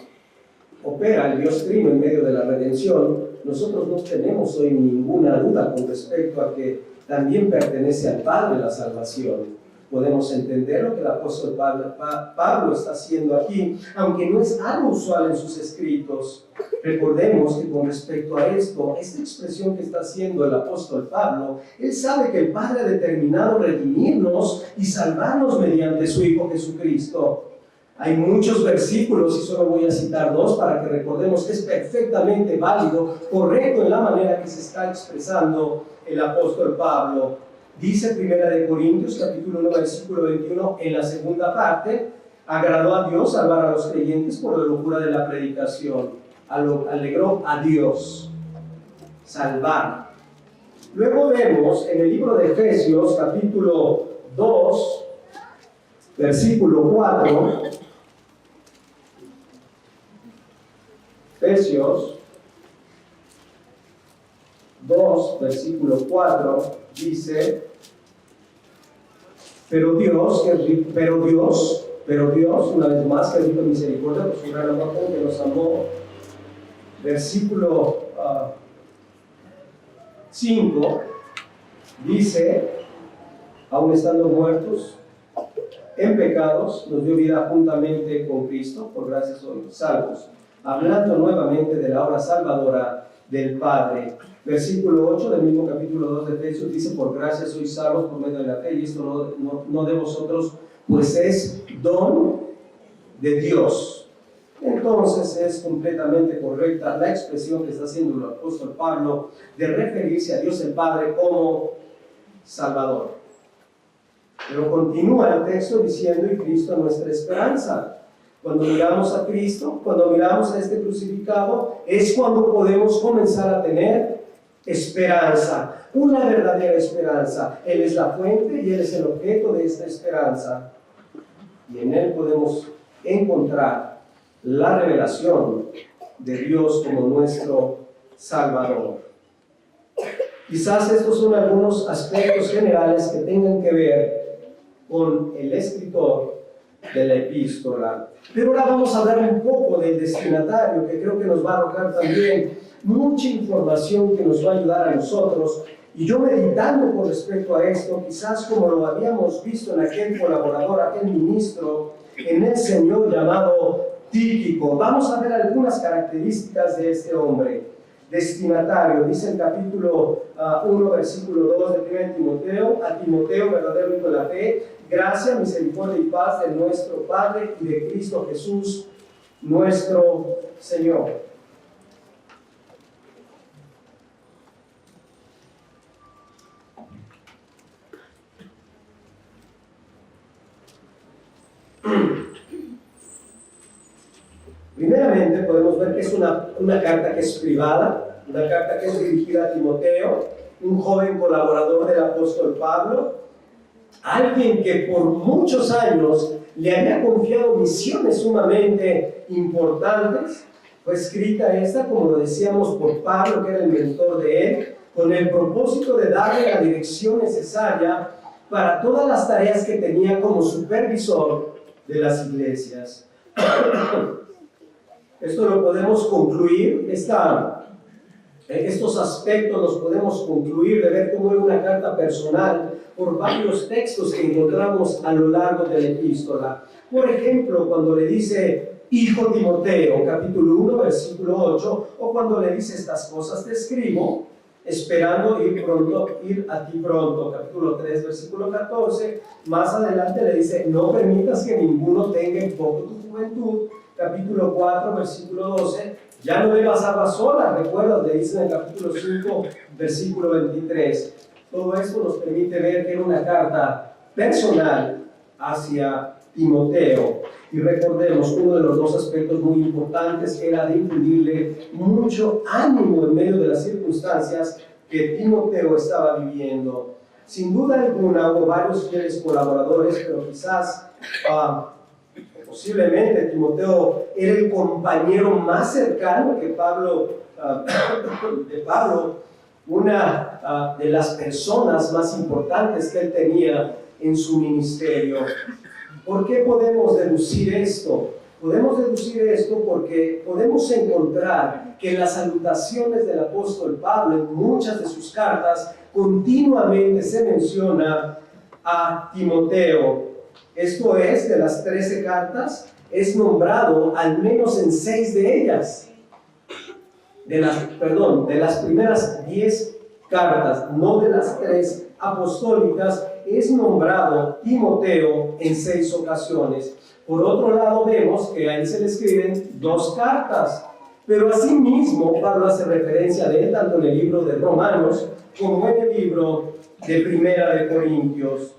opera el Dios Trino en medio de la redención, nosotros no tenemos hoy ninguna duda con respecto a que también pertenece al Padre la salvación. Podemos entender lo que el apóstol Pablo está haciendo aquí, aunque no es algo usual en sus escritos. Recordemos que con respecto a esto, esta expresión que está haciendo el apóstol Pablo, él sabe que el Padre ha determinado redimirnos y salvarnos mediante su Hijo Jesucristo. Hay muchos versículos y solo voy a citar dos para que recordemos que es perfectamente válido, correcto en la manera que se está expresando el apóstol Pablo. Dice 1 Corintios capítulo 1 versículo 21 en la segunda parte: agradó a Dios salvar a los creyentes por la locura de la predicación. Alegró a Dios salvar. Luego vemos en el libro de Efesios capítulo 2 versículo 4, Efesios 2 versículo 4 dice: pero Dios, una vez más, que es rico en misericordia por su gran amor con que nos amó. Versículo 5 dice: aun estando muertos en pecados, nos dio vida juntamente con Cristo, por gracia sois salvos, hablando nuevamente de la obra salvadora del Padre. Versículo 8 del mismo capítulo 2 de Efesios dice: por gracia sois salvos por medio de la fe, y esto no de vosotros, pues es don de Dios. Entonces es completamente correcta la expresión que está haciendo el apóstol Pablo de referirse a Dios el Padre como Salvador. Pero continúa el texto diciendo, y Cristo nuestra esperanza. Cuando miramos a Cristo, cuando miramos a este crucificado, es cuando podemos comenzar a tener esperanza, una verdadera esperanza. Él es la fuente y Él es el objeto de esta esperanza. Y en Él podemos encontrar la revelación de Dios como nuestro Salvador. Quizás estos son algunos aspectos generales que tengan que ver con el escritor de la epístola. Pero ahora vamos a hablar un poco del destinatario, que creo que nos va a arrojar también mucha información que nos va a ayudar a nosotros. Y yo meditando con respecto a esto, quizás como lo habíamos visto en aquel colaborador, aquel ministro, en el Señor llamado Tíquico, vamos a ver algunas características de este hombre. Destinatario, dice el capítulo 1, versículo 2 de 1 Timoteo, a Timoteo, verdadero hijo de la fe, gracia, misericordia y paz de nuestro Padre y de Cristo Jesús, nuestro Señor. Primeramente podemos ver que es una carta que es privada, una carta que es dirigida a Timoteo, un joven colaborador del apóstol Pablo, alguien que por muchos años le había confiado misiones sumamente importantes. Fue escrita esta, como lo decíamos, por Pablo, que era el mentor de él, con el propósito de darle la dirección necesaria para todas las tareas que tenía como supervisor de las iglesias. Esto lo podemos concluir, estos aspectos los podemos concluir de ver cómo era una carta personal por varios textos que encontramos a lo largo de la epístola. Por ejemplo, cuando le dice, hijo Timoteo, capítulo 1, versículo 8, o cuando le dice, estas cosas te escribo, esperando ir a ti pronto, capítulo 3, versículo 14. Más adelante le dice, no permitas que ninguno tenga en poco tu juventud, capítulo 4, versículo 12, ya no bebas agua sola, recuerda, le dice en el capítulo 5, versículo 23. Todo esto nos permite ver que era una carta personal hacia Timoteo. Y recordemos, uno de los dos aspectos muy importantes era de infundirle mucho ánimo en medio de las circunstancias que Timoteo estaba viviendo. Sin duda alguna hubo varios fieles colaboradores, pero quizás posiblemente Timoteo era el compañero más cercano que de Pablo, una de las personas más importantes que él tenía en su ministerio. ¿Por qué podemos deducir esto? Podemos deducir esto porque podemos encontrar que en las salutaciones del apóstol Pablo, en muchas de sus cartas, continuamente se menciona a Timoteo. Esto es, de las 13 cartas, es nombrado al menos en 6 de ellas. De las primeras 10 cartas, no de las 3 apostólicas, es nombrado Timoteo en 6 ocasiones. Por otro lado, vemos que ahí se le escriben 2 cartas, pero asimismo Pablo hace referencia de él tanto en el libro de Romanos como en el libro de Primera de Corintios.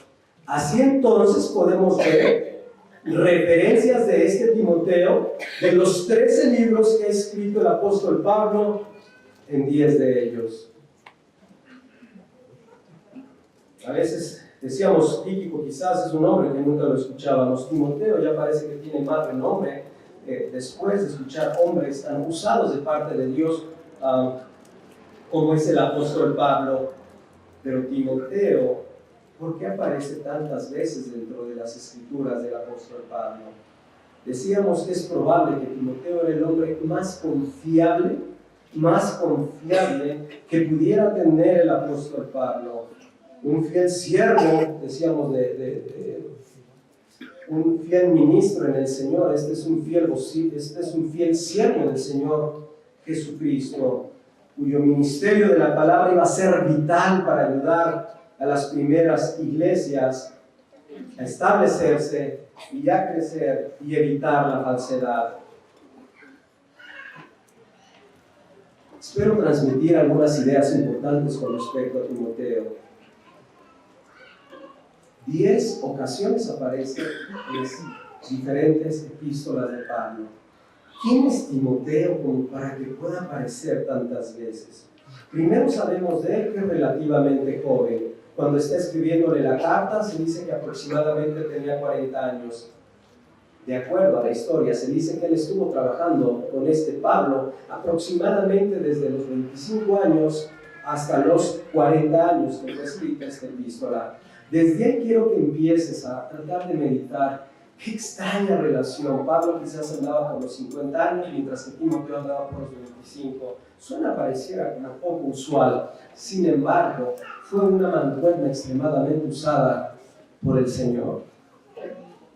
Así entonces podemos ver referencias de este Timoteo de los 13 libros que ha escrito el apóstol Pablo en 10 de ellos. A veces decíamos, Tíquico quizás es un nombre que nunca lo escuchábamos. Timoteo ya parece que tiene más renombre después de escuchar hombres tan usados de parte de Dios como es el apóstol Pablo. Pero Timoteo, ¿por qué aparece tantas veces dentro de las escrituras del apóstol Pablo? Decíamos que es probable que Timoteo era el hombre más confiable que pudiera tener el apóstol Pablo. Un fiel siervo, decíamos, un fiel ministro en el Señor. Este es un fiel siervo del Señor Jesucristo, cuyo ministerio de la palabra iba a ser vital para ayudar a las primeras iglesias a establecerse y a crecer y evitar la falsedad. Espero transmitir algunas ideas importantes con respecto a Timoteo. 10 ocasiones aparece en las diferentes epístolas de Pablo. ¿Quién es Timoteo como para que pueda aparecer tantas veces? Primero sabemos de él que es relativamente joven. Cuando está escribiéndole la carta se dice que aproximadamente tenía 40 años. De acuerdo a la historia, se dice que él estuvo trabajando con este Pablo aproximadamente desde los 25 años hasta los 40 años que fue escrita esta epístola. Desde ahí quiero que empieces a tratar de meditar qué extraña relación. Pablo quizás andaba por los 50 años, mientras que Timoteo andaba por los 25. Suena pareciera como poco usual. Sin embargo, fue una mancuerna extremadamente usada por el Señor.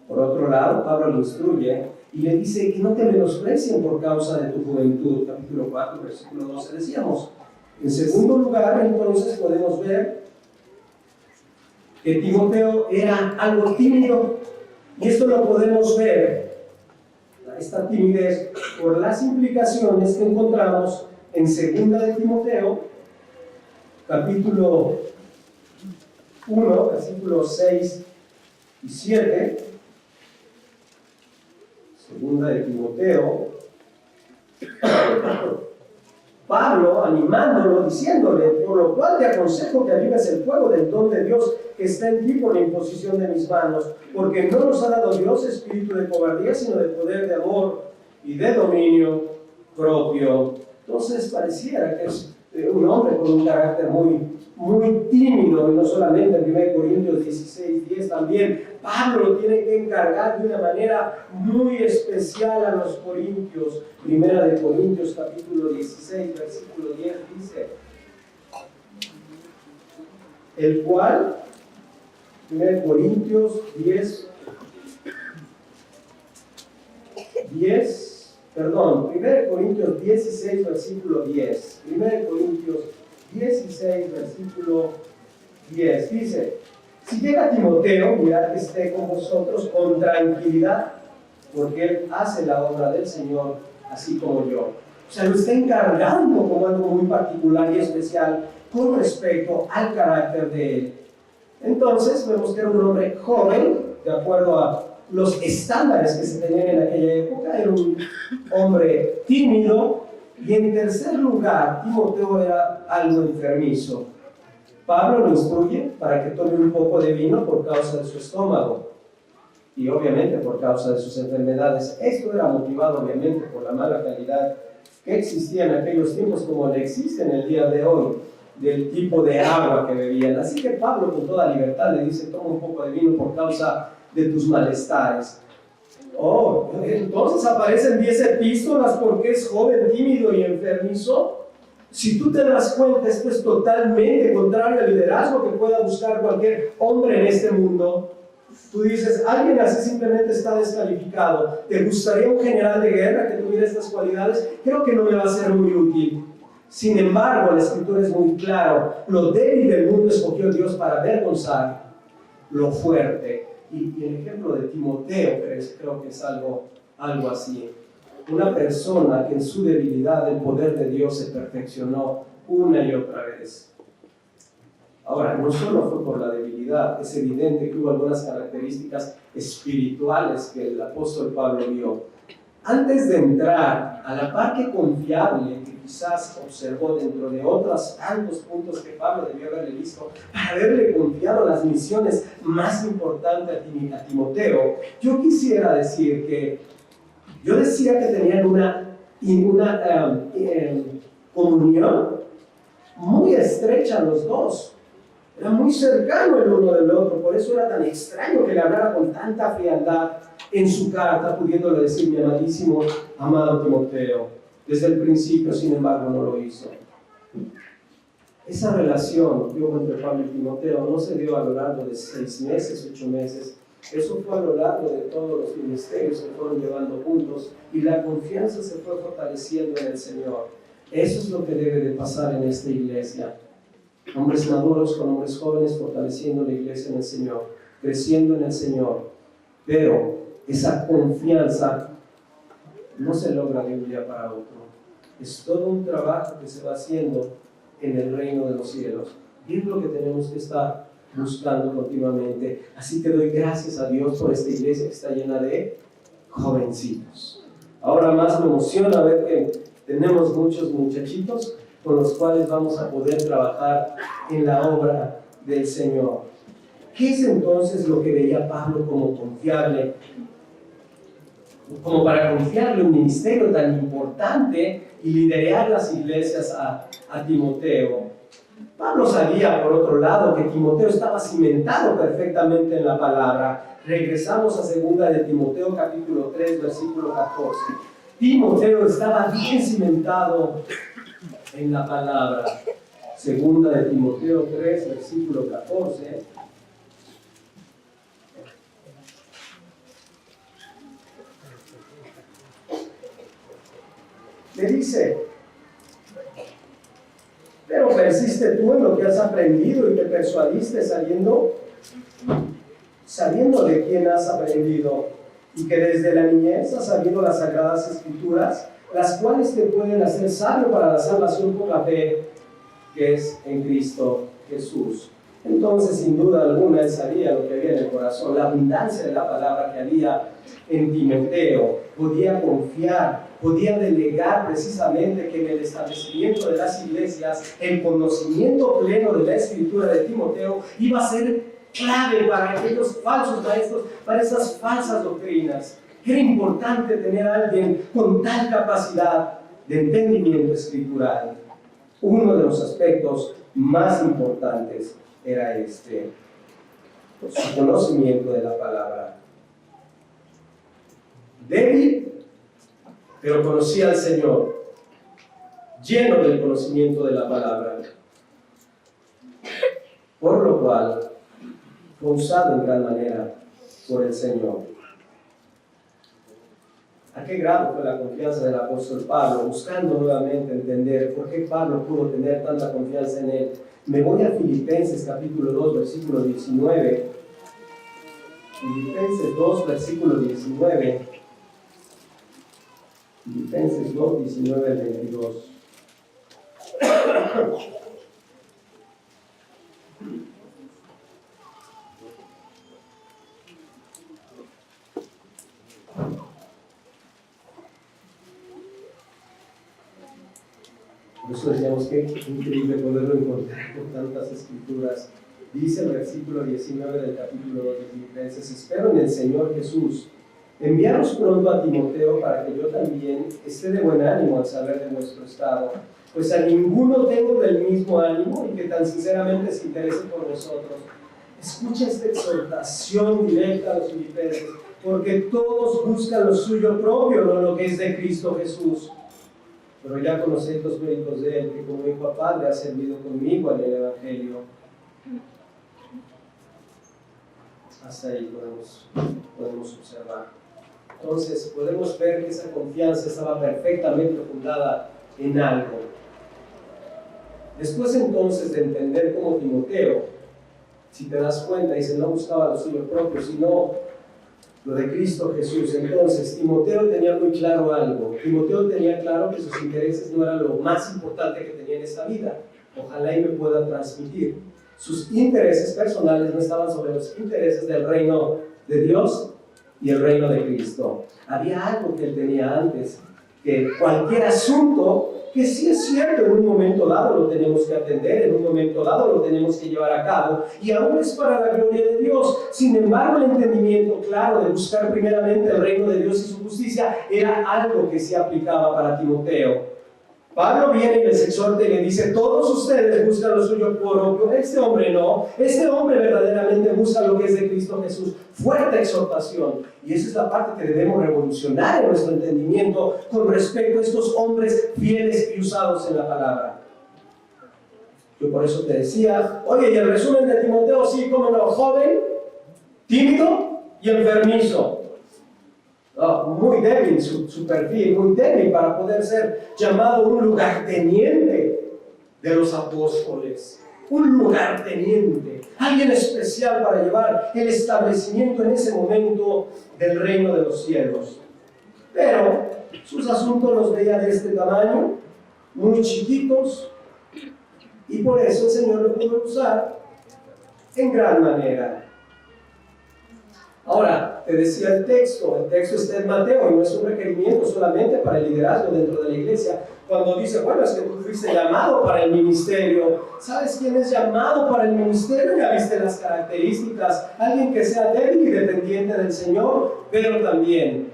Por otro lado, Pablo lo instruye y le dice que no te menosprecien por causa de tu juventud. Capítulo 4, versículo 12 decíamos. En segundo lugar, entonces podemos ver que Timoteo era algo tímido, y esto lo podemos ver, esta timidez, por las implicaciones que encontramos en 2 de Timoteo, capítulo 1, versículos 6 y 7. 2 de Timoteo, Pablo animándolo, diciéndole: por lo cual te aconsejo que avives el fuego del don de Dios que está en ti por la imposición de mis manos, porque no nos ha dado Dios espíritu de cobardía, sino de poder, de amor y de dominio propio. Entonces pareciera que es un hombre con un carácter muy tímido, y no solamente en 1 Corintios 16:10 también Pablo lo tiene que encargar de una manera muy especial a los corintios. 1 Corintios capítulo 16 versículo 10 dice, el cual, 1 Corintios 1 Corintios 16 versículo 10, 1 Corintios 16 versículo 10 dice: si llega Timoteo, mirad que esté con vosotros con tranquilidad, porque él hace la obra del Señor, así como yo. O sea, lo está encargando como algo muy particular y especial con respecto al carácter de él. Entonces, vemos que era un hombre joven, de acuerdo a los estándares que se tenían en aquella época. Era un hombre tímido, y en tercer lugar, Timoteo era algo enfermizo. Pablo lo instruye para que tome un poco de vino por causa de su estómago y obviamente por causa de sus enfermedades. Esto era motivado obviamente por la mala calidad que existía en aquellos tiempos, como le existe en el día de hoy, del tipo de agua que bebían. Así que Pablo con toda libertad le dice: toma un poco de vino por causa de tus malestares. Oh, entonces aparecen 10 epístolas porque es joven, tímido y enfermizo. Si tú te das cuenta, esto es totalmente contrario al liderazgo que pueda buscar cualquier hombre en este mundo. Tú dices, alguien así simplemente está descalificado. ¿Te gustaría un general de guerra que tuviera estas cualidades? Creo que no me va a ser muy útil. Sin embargo, la Escritura es muy claro. Lo débil del mundo escogió Dios para avergonzar lo fuerte. Y el ejemplo de Timoteo creo que es algo así. Una persona que en su debilidad el poder de Dios se perfeccionó una y otra vez. Ahora, no solo fue por la debilidad, es evidente que hubo algunas características espirituales que el apóstol Pablo vio. Antes de entrar a la parte confiable que quizás observó dentro de otros tantos puntos que Pablo debió haberle visto para haberle confiado las misiones más importantes a Timoteo, yo quisiera decir que yo decía que tenían una comunión muy estrecha los dos. Era muy cercano el uno del otro, por eso era tan extraño que le hablara con tanta frialdad en su carta, pudiéndole decir: mi amadísimo, amado Timoteo. Desde el principio, sin embargo, no lo hizo. Esa relación que hubo entre Pablo y Timoteo no se dio a lo largo de 6 meses, 8 meses. Eso fue a lo largo de todos los ministerios que fueron llevando juntos, y la confianza se fue fortaleciendo en el Señor. Eso es lo que debe de pasar en esta iglesia. Hombres maduros con hombres jóvenes, fortaleciendo la iglesia en el Señor, creciendo en el Señor. Pero esa confianza no se logra de un día para otro. Es todo un trabajo que se va haciendo en el reino de los cielos. Y es lo que tenemos que estar buscando continuamente. Así que doy gracias a Dios por esta iglesia que está llena de jovencitos. Ahora más me emociona ver que tenemos muchos muchachitos con los cuales vamos a poder trabajar en la obra del Señor. ¿Qué es entonces lo que veía Pablo como confiable? Como para confiarle un ministerio tan importante y liderar las iglesias a Timoteo. Pablo sabía, por otro lado, que Timoteo estaba cimentado perfectamente en la palabra. Regresamos a 2 de Timoteo, capítulo 3, versículo 14. Timoteo estaba bien cimentado en la palabra. 2 de Timoteo 3, versículo 14. Le dice: pero persiste tú en lo que has aprendido y te persuadiste sabiendo de quién has aprendido, y que desde la niñez has sabido las sagradas escrituras, las cuales te pueden hacer sabio para la salvación por la fe que es en Cristo Jesús. Entonces, sin duda alguna, él sabía lo que había en el corazón, la abundancia de la palabra que había en Timoteo. Podía confiar, podía delegar precisamente que en el establecimiento de las iglesias, el conocimiento pleno de la escritura de Timoteo iba a ser clave para aquellos falsos maestros, para esas falsas doctrinas. Era importante tener a alguien con tal capacidad de entendimiento escritural. Uno de los aspectos más importantes era su conocimiento de la palabra. Débil, pero conocía al Señor, lleno del conocimiento de la palabra, por lo cual fue usado en gran manera por el Señor. ¿A qué grado fue la confianza del apóstol Pablo? Buscando nuevamente entender por qué Pablo pudo tener tanta confianza en él. Me voy a Filipenses capítulo 2, versículo 19. Filipenses 2, versículo 19. Filipenses 2, 19 al 22. Por eso decíamos que es increíble poderlo encontrar con tantas escrituras. Dice el versículo 19 del capítulo 2 de Filipenses: espero en el Señor Jesús enviaros pronto a Timoteo para que yo también esté de buen ánimo al saber de vuestro estado, pues a ninguno tengo del mismo ánimo y que tan sinceramente se interese por vosotros. Escucha esta exhortación directa a los filipenses, porque todos buscan lo suyo propio, no lo que es de Cristo Jesús. Pero ya conocéis los méritos de él, que como hijo a padre ha servido conmigo en el Evangelio. Hasta ahí podemos observar. Entonces podemos ver que esa confianza estaba perfectamente fundada en algo. Después entonces de entender cómo Timoteo, si te das cuenta, dice, no buscaba lo suyo propio, sino lo de Cristo Jesús. Entonces Timoteo tenía muy claro algo. Timoteo tenía claro que sus intereses no eran lo más importante que tenía en esta vida. Ojalá y me pueda transmitir. Sus intereses personales no estaban sobre los intereses del reino de Dios y el reino de Cristo. Había algo que él tenía antes, que cualquier asunto, que sí es cierto, en un momento dado lo tenemos que atender, en un momento dado lo tenemos que llevar a cabo, y aún es para la gloria de Dios. Sin embargo, el entendimiento claro de buscar primeramente el reino de Dios y su justicia era algo que se aplicaba para Timoteo. Pablo viene y les exhorta y le dice: todos ustedes buscan lo suyo propio, este hombre no, este hombre verdaderamente busca lo que es de Cristo Jesús. Fuerte exhortación, y esa es la parte que debemos revolucionar en nuestro entendimiento con respecto a estos hombres fieles y usados en la palabra. Yo por eso te decía, oye, y el resumen de Timoteo, sí, cómo no, joven, tímido y enfermizo. Muy débil su perfil, muy débil para poder ser llamado un lugarteniente de los apóstoles. Un lugarteniente, alguien especial para llevar el establecimiento en ese momento del reino de los cielos. Pero sus asuntos los veía de este tamaño, muy chiquitos, y por eso el Señor lo pudo usar en gran manera. Ahora, te decía el texto está en Mateo y no es un requerimiento solamente para el liderazgo dentro de la iglesia. Cuando dice, bueno, es que tú fuiste llamado para el ministerio. ¿Sabes quién es llamado para el ministerio? Ya viste las características. Alguien que sea débil y dependiente del Señor, pero también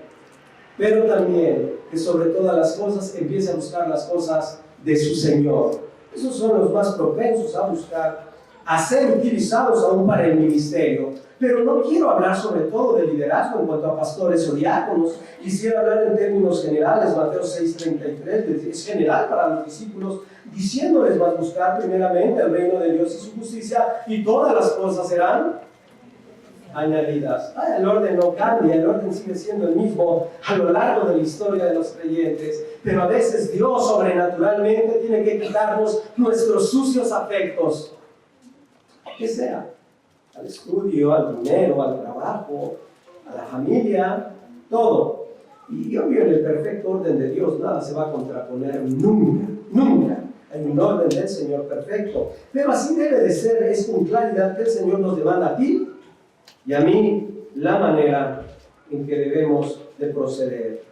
que sobre todas las cosas empiece a buscar las cosas de su Señor. Esos son los más propensos a buscar, a ser utilizados aún para el ministerio. Pero no quiero hablar sobre todo de liderazgo en cuanto a pastores o diáconos. Quisiera hablar en términos generales. Mateo 6:33 es general para los discípulos, diciéndoles: vas a buscar primeramente el reino de Dios y su justicia, y todas las cosas serán añadidas. El orden no cambia, el orden sigue siendo el mismo a lo largo de la historia de los creyentes, pero a veces Dios sobrenaturalmente tiene que quitarnos nuestros sucios afectos, que sea, al estudio, al dinero, al trabajo, a la familia, todo. Y obvio, en el perfecto orden de Dios nada se va a contraponer nunca. Hay un orden del Señor perfecto, pero así debe de ser. Es con claridad que el Señor nos demanda a ti y a mí la manera en que debemos de proceder.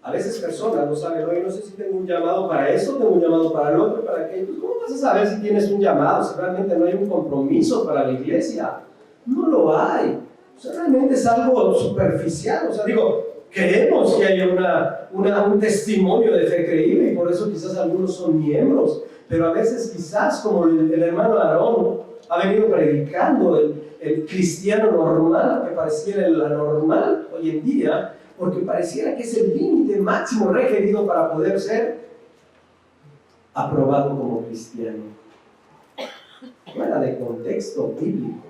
A veces personas no saben: oye, no sé si tengo un llamado para esto, tengo un llamado para el otro, para aquello. Pues, ¿cómo vas a saber si tienes un llamado, si realmente no hay un compromiso para la iglesia? No lo hay. O sea, realmente es algo superficial. O sea, creemos que hay un testimonio de fe creíble y por eso quizás algunos son miembros, pero a veces quizás, como el hermano Aarón ha venido predicando, el cristiano normal, que pareciera el anormal hoy en día, porque pareciera que es el límite máximo requerido para poder ser aprobado como cristiano. Fuera de contexto bíblico.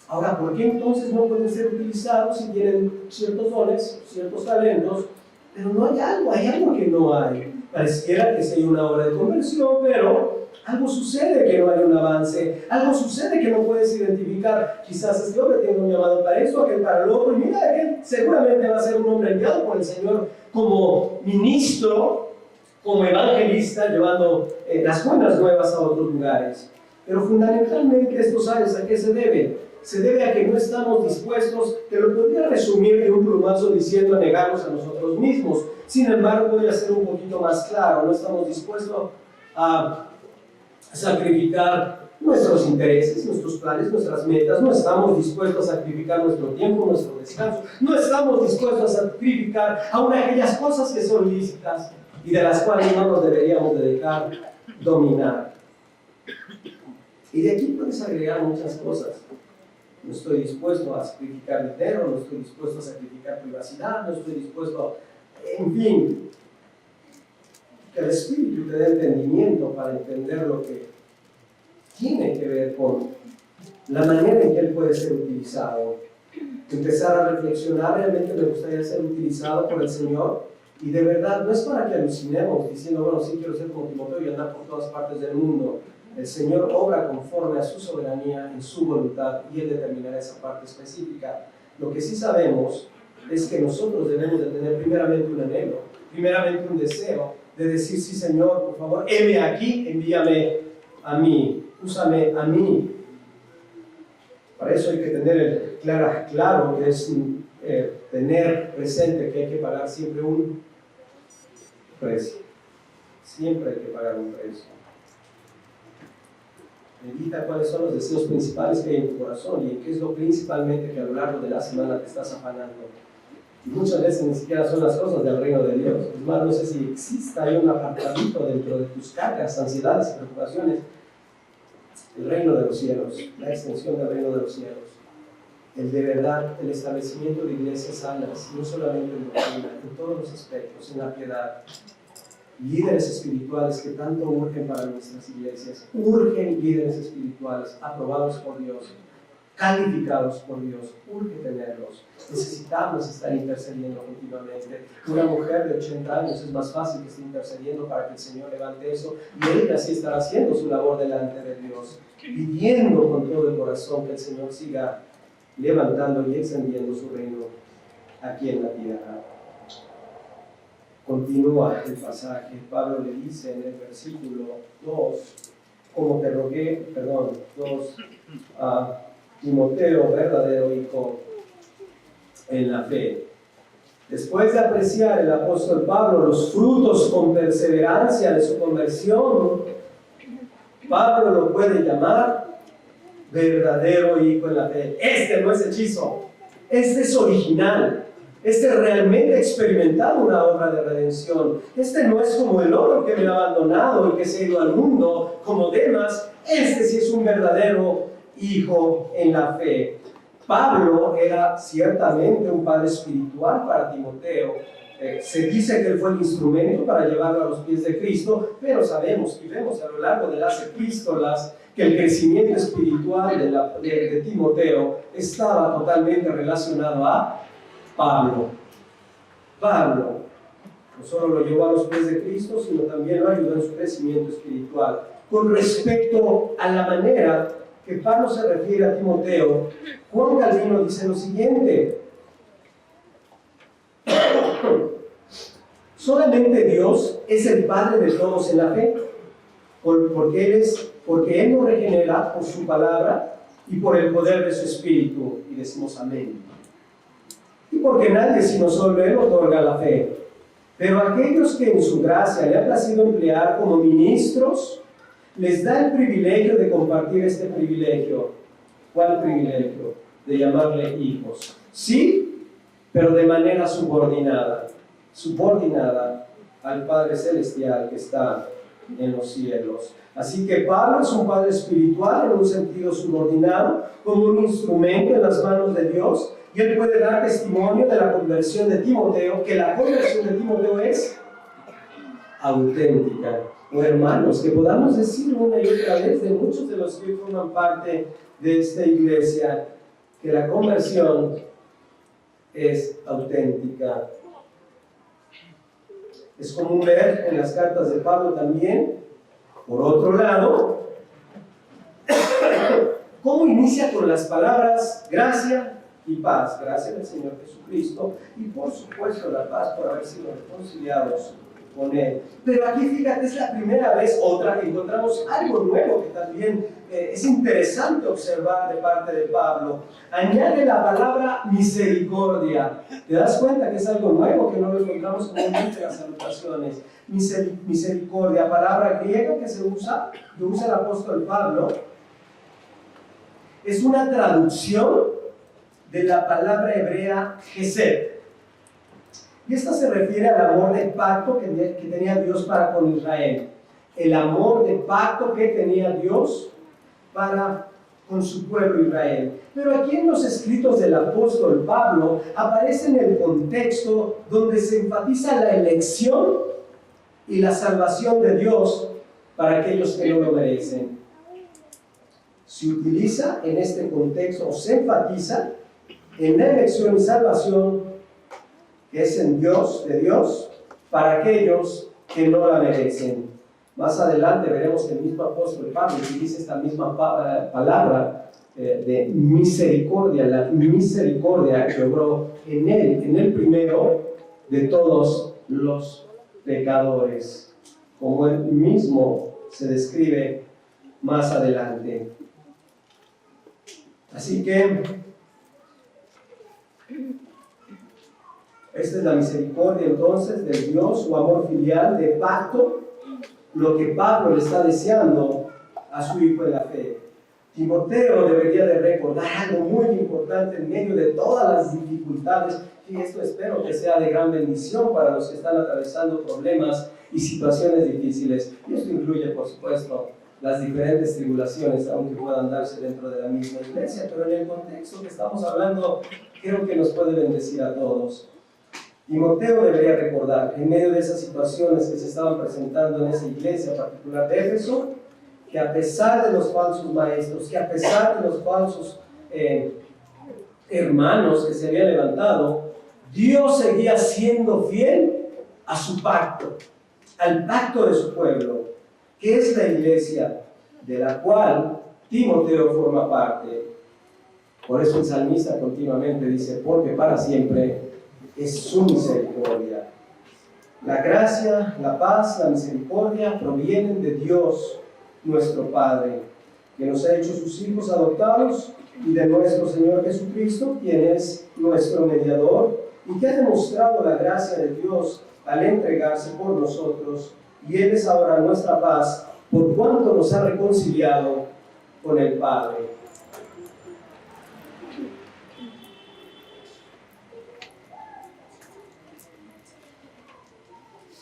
Ahora, ¿por qué entonces no pueden ser utilizados si tienen ciertos dones, ciertos talentos, pero no hay algo que no hay? Pareciera que sí hay una obra de conversión, pero algo sucede que no hay un avance, algo sucede que no puedes identificar. Quizás este hombre tiene un llamado para esto, aquel para el otro, y mira, aquel seguramente va a ser un hombre enviado por el Señor como ministro, como evangelista, llevando las buenas nuevas a otros lugares. Pero fundamentalmente esto, ¿sabes a qué se debe? Se debe a que no estamos dispuestos, te lo podría resumir de un plumazo diciendo, a negarnos a nosotros mismos. Sin embargo, voy a ser un poquito más claro: no estamos dispuestos a sacrificar nuestros intereses, nuestros planes, nuestras metas, no estamos dispuestos a sacrificar nuestro tiempo, nuestro descanso, no estamos dispuestos a sacrificar aún aquellas cosas que son lícitas y de las cuales no nos deberíamos de dejar dominar. Y de aquí puedes agregar muchas cosas. No estoy dispuesto a sacrificar dinero, no estoy dispuesto a sacrificar privacidad, no estoy dispuesto, en fin, que el Espíritu te dé entendimiento para entender lo que tiene que ver con la manera en que Él puede ser utilizado. Empezar a reflexionar: realmente me gustaría ser utilizado por el Señor. Y de verdad, no es para que alucinemos diciendo: bueno, sí, quiero ser como Timoteo y andar por todas partes del mundo. El Señor obra conforme a su soberanía, en su voluntad, y Él determinará esa parte específica. Lo que sí sabemos es que nosotros debemos de tener primeramente un anhelo, primeramente un deseo de decir: sí, Señor, por favor, heme aquí, envíame a mí, úsame a mí. Para eso hay que tener claro que es tener presente que hay que pagar siempre un precio. Siempre hay que pagar un precio. Medita cuáles son los deseos principales que hay en tu corazón y en qué es lo principalmente que a lo largo de la semana te estás afanando. Y muchas veces ni siquiera son las cosas del reino de Dios. Es más, no sé si exista ahí un apartadito dentro de tus cargas, ansiedades y preocupaciones. El reino de los cielos, la extensión del reino de los cielos. El de verdad, el establecimiento de iglesias sanas, no solamente en doctrina, en todos los aspectos, en la piedad. Líderes espirituales que tanto urgen para nuestras iglesias. Urgen líderes espirituales aprobados por Dios, calificados por Dios. Urge tenerlos. Necesitamos estar intercediendo continuamente. Una mujer de 80 años es más fácil que esté intercediendo para que el Señor levante eso, y ella sí estará haciendo su labor delante de Dios, pidiendo con todo el corazón que el Señor siga levantando y extendiendo su reino aquí en la tierra. Continúa el pasaje. Pablo le dice en el versículo 2, como te rogué, 2, a Timoteo, verdadero hijo en la fe. Después de apreciar el apóstol Pablo los frutos con perseverancia de su conversión, Pablo lo puede llamar verdadero hijo en la fe. Este no es hechizo, este es original. Este realmente ha experimentado una obra de redención. Este no es como el otro que me ha abandonado y que se ha ido al mundo como Demas. Este sí es un verdadero hijo en la fe. Pablo era ciertamente un padre espiritual para Timoteo. Se dice que él fue el instrumento para llevarlo a los pies de Cristo, pero sabemos y vemos a lo largo de las epístolas que el crecimiento espiritual de Timoteo estaba totalmente relacionado a Pablo no solo lo llevó a los pies de Cristo, sino también lo ayudó en su crecimiento espiritual. Con respecto a la manera que Pablo se refiere a Timoteo, Juan Calvino dice lo siguiente: solamente Dios es el Padre de todos en la fe, porque Él nos regenera por su palabra y por el poder de su Espíritu. Y decimos amén. Y porque nadie sino solo Él otorga la fe. Pero a aquellos que en su gracia le ha placido emplear como ministros, les da el privilegio de compartir este privilegio. ¿Cuál privilegio? De llamarle hijos. Sí, pero de manera subordinada al Padre Celestial que está en los cielos. Así que Pablo es un padre espiritual en un sentido subordinado, como un instrumento en las manos de Dios, y él puede dar testimonio de la conversión de Timoteo, que la conversión de Timoteo es auténtica. O hermanos, que podamos decir una y otra vez de muchos de los que forman parte de esta iglesia, que la conversión es auténtica. Es común ver en las cartas de Pablo también, por otro lado, cómo inicia con las palabras gracia y paz, gracias al Señor Jesucristo, y por supuesto la paz por haber sido reconciliados con Él. Pero aquí fíjate, es la primera vez que encontramos algo nuevo que también es interesante observar de parte de Pablo. Añade la palabra misericordia. ¿Te das cuenta que es algo nuevo que no lo encontramos comúnmente en las salutaciones? Misericordia, palabra griega que usa el apóstol Pablo, es una traducción de la palabra hebrea Gesed. Y esta se refiere al amor de pacto que tenía Dios para con Israel. El amor de pacto que tenía Dios para con su pueblo Israel. Pero aquí en los escritos del apóstol Pablo aparece en el contexto donde se enfatiza la elección y la salvación de Dios para aquellos que no lo merecen. Se utiliza en este contexto, o se enfatiza en la elección y salvación que es en Dios, de Dios, para aquellos que no la merecen. Más adelante veremos que el mismo apóstol Pablo utiliza esta misma palabra de misericordia, la misericordia que obró en el primero de todos los pecadores, como él mismo se describe más adelante. Así que esta es la misericordia entonces de Dios, su amor filial de pacto, lo que Pablo le está deseando a su hijo en la fe. Timoteo debería de recordar algo muy importante en medio de todas las dificultades, y esto espero que sea de gran bendición para los que están atravesando problemas y situaciones difíciles. Y esto incluye, por supuesto, las diferentes tribulaciones, aunque puedan darse dentro de la misma iglesia, pero en el contexto que estamos hablando, creo que nos puede bendecir a todos. Timoteo debería recordar, en medio de esas situaciones que se estaban presentando en esa iglesia particular de Éfeso, que a pesar de los falsos maestros, que a pesar de los falsos hermanos que se habían levantado, Dios seguía siendo fiel a su pacto, al pacto de su pueblo, que es la iglesia de la cual Timoteo forma parte. Por eso el salmista continuamente dice, porque para siempre es su misericordia. La gracia, la paz, la misericordia provienen de Dios, nuestro Padre, que nos ha hecho sus hijos adoptados, y de nuestro Señor Jesucristo, quien es nuestro mediador, y que ha demostrado la gracia de Dios al entregarse por nosotros, y Él es ahora nuestra paz, por cuanto nos ha reconciliado con el Padre.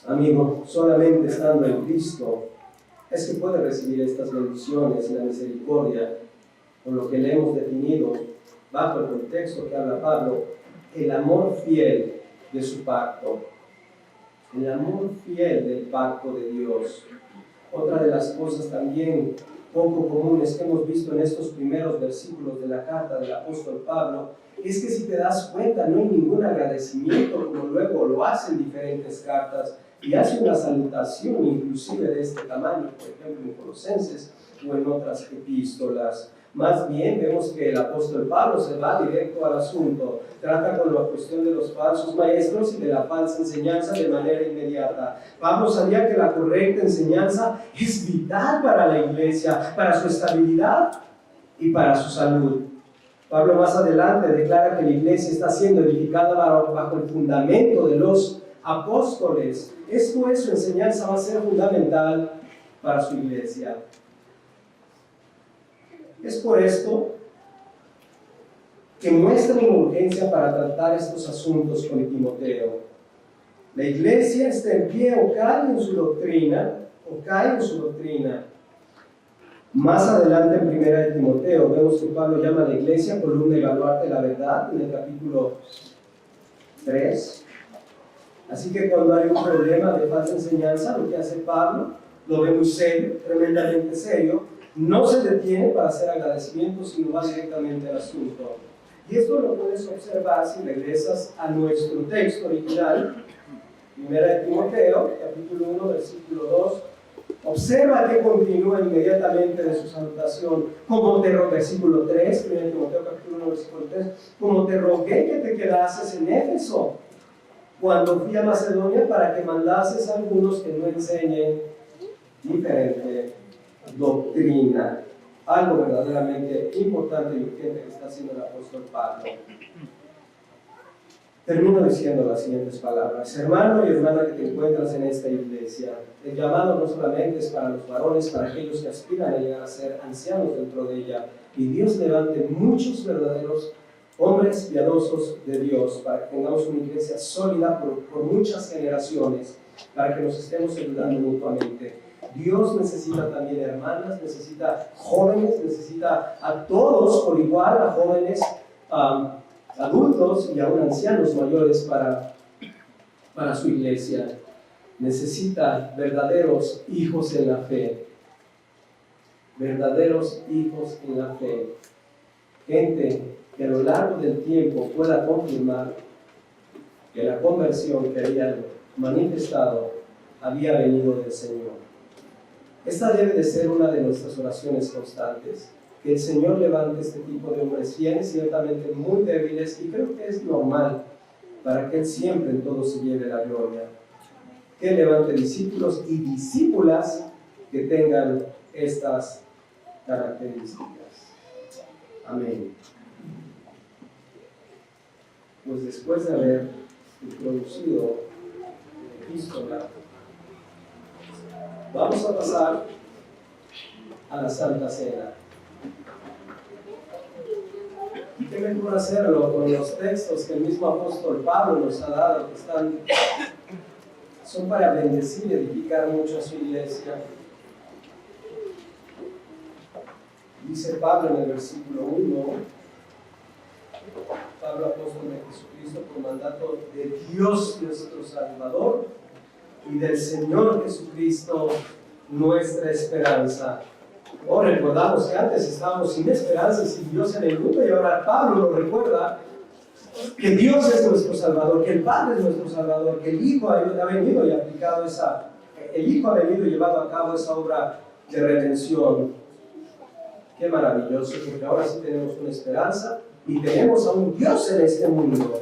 Amigo, solamente estando en Cristo es que puede recibir estas bendiciones y la misericordia, por lo que le hemos definido, bajo el contexto que habla Pablo, el amor fiel de su pacto, el amor fiel del pacto de Dios. Otra de las cosas también poco comunes que hemos visto en estos primeros versículos de la carta del apóstol Pablo es que, si te das cuenta, no hay ningún agradecimiento, como luego lo hacen diferentes cartas, y hace una salutación inclusive de este tamaño, por ejemplo en Colosenses o en otras epístolas. Más bien vemos que el apóstol Pablo se va directo al asunto, trata con la cuestión de los falsos maestros y de la falsa enseñanza de manera inmediata. Pablo sabía que la correcta enseñanza es vital para la iglesia, para su estabilidad y para su salud. Pablo más adelante declara que la iglesia está siendo edificada bajo el fundamento de los apóstoles. Esto es, su enseñanza va a ser fundamental para su iglesia. Es por esto que muestra una urgencia para tratar estos asuntos con Timoteo. La iglesia está en pie o cae en su doctrina, Más adelante en 1 de Timoteo vemos que Pablo llama a la iglesia columna y baluarte de la verdad, en el capítulo 3. Así que cuando hay un problema de falsa enseñanza, lo que hace Pablo, lo ve muy serio, tremendamente serio, no se detiene para hacer agradecimientos, sino va directamente al asunto. Y esto lo puedes observar si regresas a nuestro texto original, 1 de Timoteo, capítulo 1, versículo 2. Observa que continúa inmediatamente de su salutación, versículo 3, 1 de Timoteo, capítulo 1, versículo 3, como te rogué que te quedases en Éfeso, cuando fui a Macedonia, para que mandases a algunos que no enseñen diferente doctrina. Algo verdaderamente importante y urgente que está haciendo el apóstol Pablo. Termino diciendo las siguientes palabras. Hermano y hermana que te encuentras en esta iglesia, el llamado no solamente es para los varones, para aquellos que aspiran a llegar a ser ancianos dentro de ella, y Dios levante muchos verdaderos hombres piadosos de Dios, para que tengamos una iglesia sólida por muchas generaciones, para que nos estemos ayudando mutuamente. Dios necesita también hermanas, necesita jóvenes, necesita a todos por igual, a jóvenes, adultos y aún ancianos mayores para su iglesia. Necesita verdaderos hijos en la fe, verdaderos hijos en la fe, gente que a lo largo del tiempo pueda confirmar que la conversión que habían manifestado había venido del Señor. Esta debe de ser una de nuestras oraciones constantes, que el Señor levante este tipo de hombres fieles, ciertamente muy débiles, y creo que es normal, para que Él siempre en todo se lleve la gloria. Que levante discípulos y discípulas que tengan estas características. Amén. Pues después de haber introducido la epístola, vamos a pasar a la Santa Cena. Y qué mejor hacerlo con los textos que el mismo apóstol Pablo nos ha dado, que son para bendecir y edificar mucho a su iglesia. Dice Pablo en el versículo 1, Pablo, apóstol de Jesucristo, por mandato de Dios nuestro Salvador y del Señor Jesucristo, nuestra esperanza. Recordamos que antes estábamos sin esperanza y sin Dios en el mundo, y ahora Pablo nos recuerda que Dios es nuestro Salvador, que el Padre es nuestro Salvador, que el Hijo ha venido y aplicado el Hijo ha venido y llevado a cabo esa obra de redención. Qué maravilloso, porque ahora sí tenemos una esperanza y tenemos a un Dios en este mundo.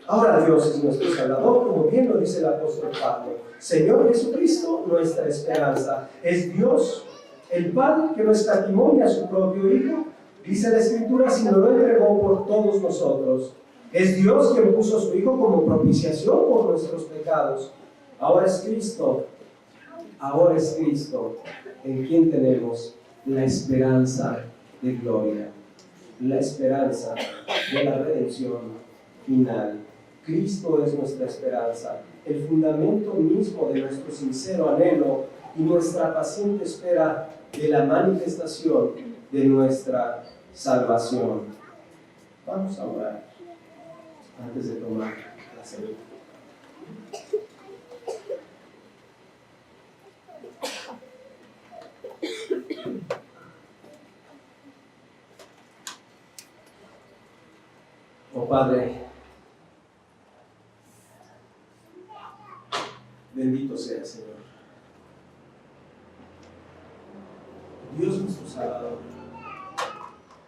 Ahora Dios es nuestro Salvador, como bien lo dice el apóstol Pablo. Señor Jesucristo, nuestra esperanza. Es Dios, el Padre, que no escatimó ni a su propio Hijo, dice la Escritura, sino lo entregó por todos nosotros. Es Dios quien puso a su Hijo como propiciación por nuestros pecados. Ahora es Cristo en quien tenemos la esperanza de gloria, la esperanza de la redención final. Cristo es nuestra esperanza, el fundamento mismo de nuestro sincero anhelo y nuestra paciente espera de la manifestación de nuestra salvación. Vamos a orar antes de tomar la cena. Oh Padre, bendito sea, Señor. Dios nuestro Salvador.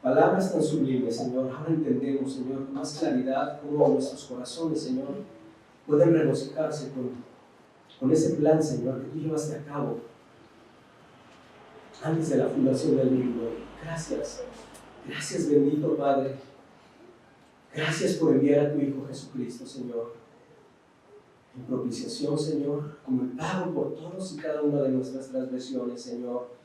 Palabras tan sublimes, Señor. Ahora entendemos, Señor, con más claridad cómo nuestros corazones, Señor, pueden regocijarse con ese plan, Señor, que tú llevaste a cabo antes de la fundación del mundo. Gracias. Gracias, bendito Padre. Gracias por enviar a tu Hijo Jesucristo, Señor, en propiciación, Señor, como el pago por todos y cada una de nuestras transgresiones, Señor.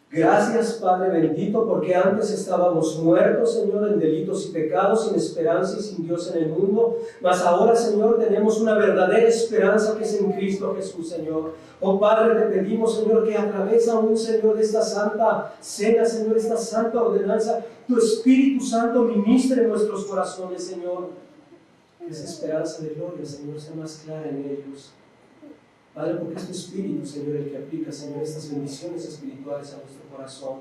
Gracias, Padre bendito, porque antes estábamos muertos, Señor, en delitos y pecados, sin esperanza y sin Dios en el mundo, mas ahora, Señor, tenemos una verdadera esperanza que es en Cristo Jesús, Señor. Oh Padre, te pedimos, Señor, que a través aún, Señor, de esta santa cena, Señor, esta santa ordenanza, tu Espíritu Santo ministre en nuestros corazones, Señor. Que esa esperanza de gloria, Señor, sea más clara en ellos. Padre, porque es tu Espíritu, Señor, el que aplica, Señor, estas bendiciones espirituales a nuestro corazón.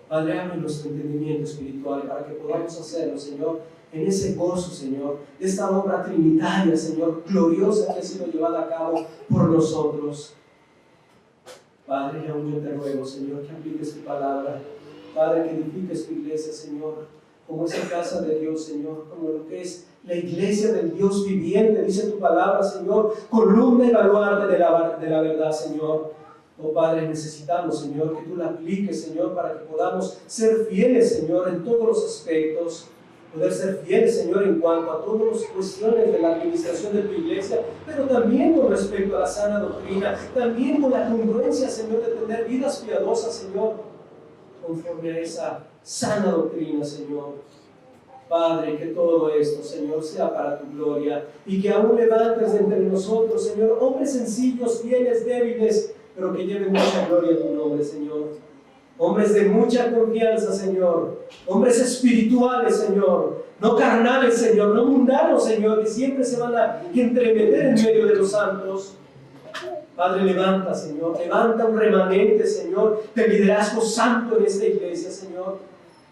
Padre, abre nuestro entendimiento espiritual para que podamos hacerlo, Señor, en ese gozo, Señor, de esta obra trinitaria, Señor, gloriosa que ha sido llevada a cabo por nosotros. Padre, aún yo te ruego, Señor, que apliques tu palabra. Padre, que edifiques tu iglesia, Señor, como esa casa de Dios, Señor, como lo que es la iglesia del Dios viviente, dice tu palabra, Señor, columna y baluarte de la verdad, Señor. Oh Padre, necesitamos, Señor, que tú la apliques, Señor, para que podamos ser fieles, Señor, en todos los aspectos. Poder ser fieles, Señor, en cuanto a todas las cuestiones de la administración de tu iglesia, pero también con respecto a la sana doctrina, también con la congruencia, Señor, de tener vidas piadosas, Señor, conforme a esa sana doctrina, Señor. Padre, que todo esto, Señor, sea para tu gloria y que aún levantes de entre nosotros, Señor, hombres sencillos, fieles, débiles, pero que lleven mucha gloria a tu nombre, Señor. Hombres de mucha confianza, Señor. Hombres espirituales, Señor. No carnales, Señor. No mundanos, Señor, que siempre se van a entremeter en medio de los santos. Padre, levanta, Señor. Levanta un remanente, Señor, de liderazgo santo en esta iglesia, Señor.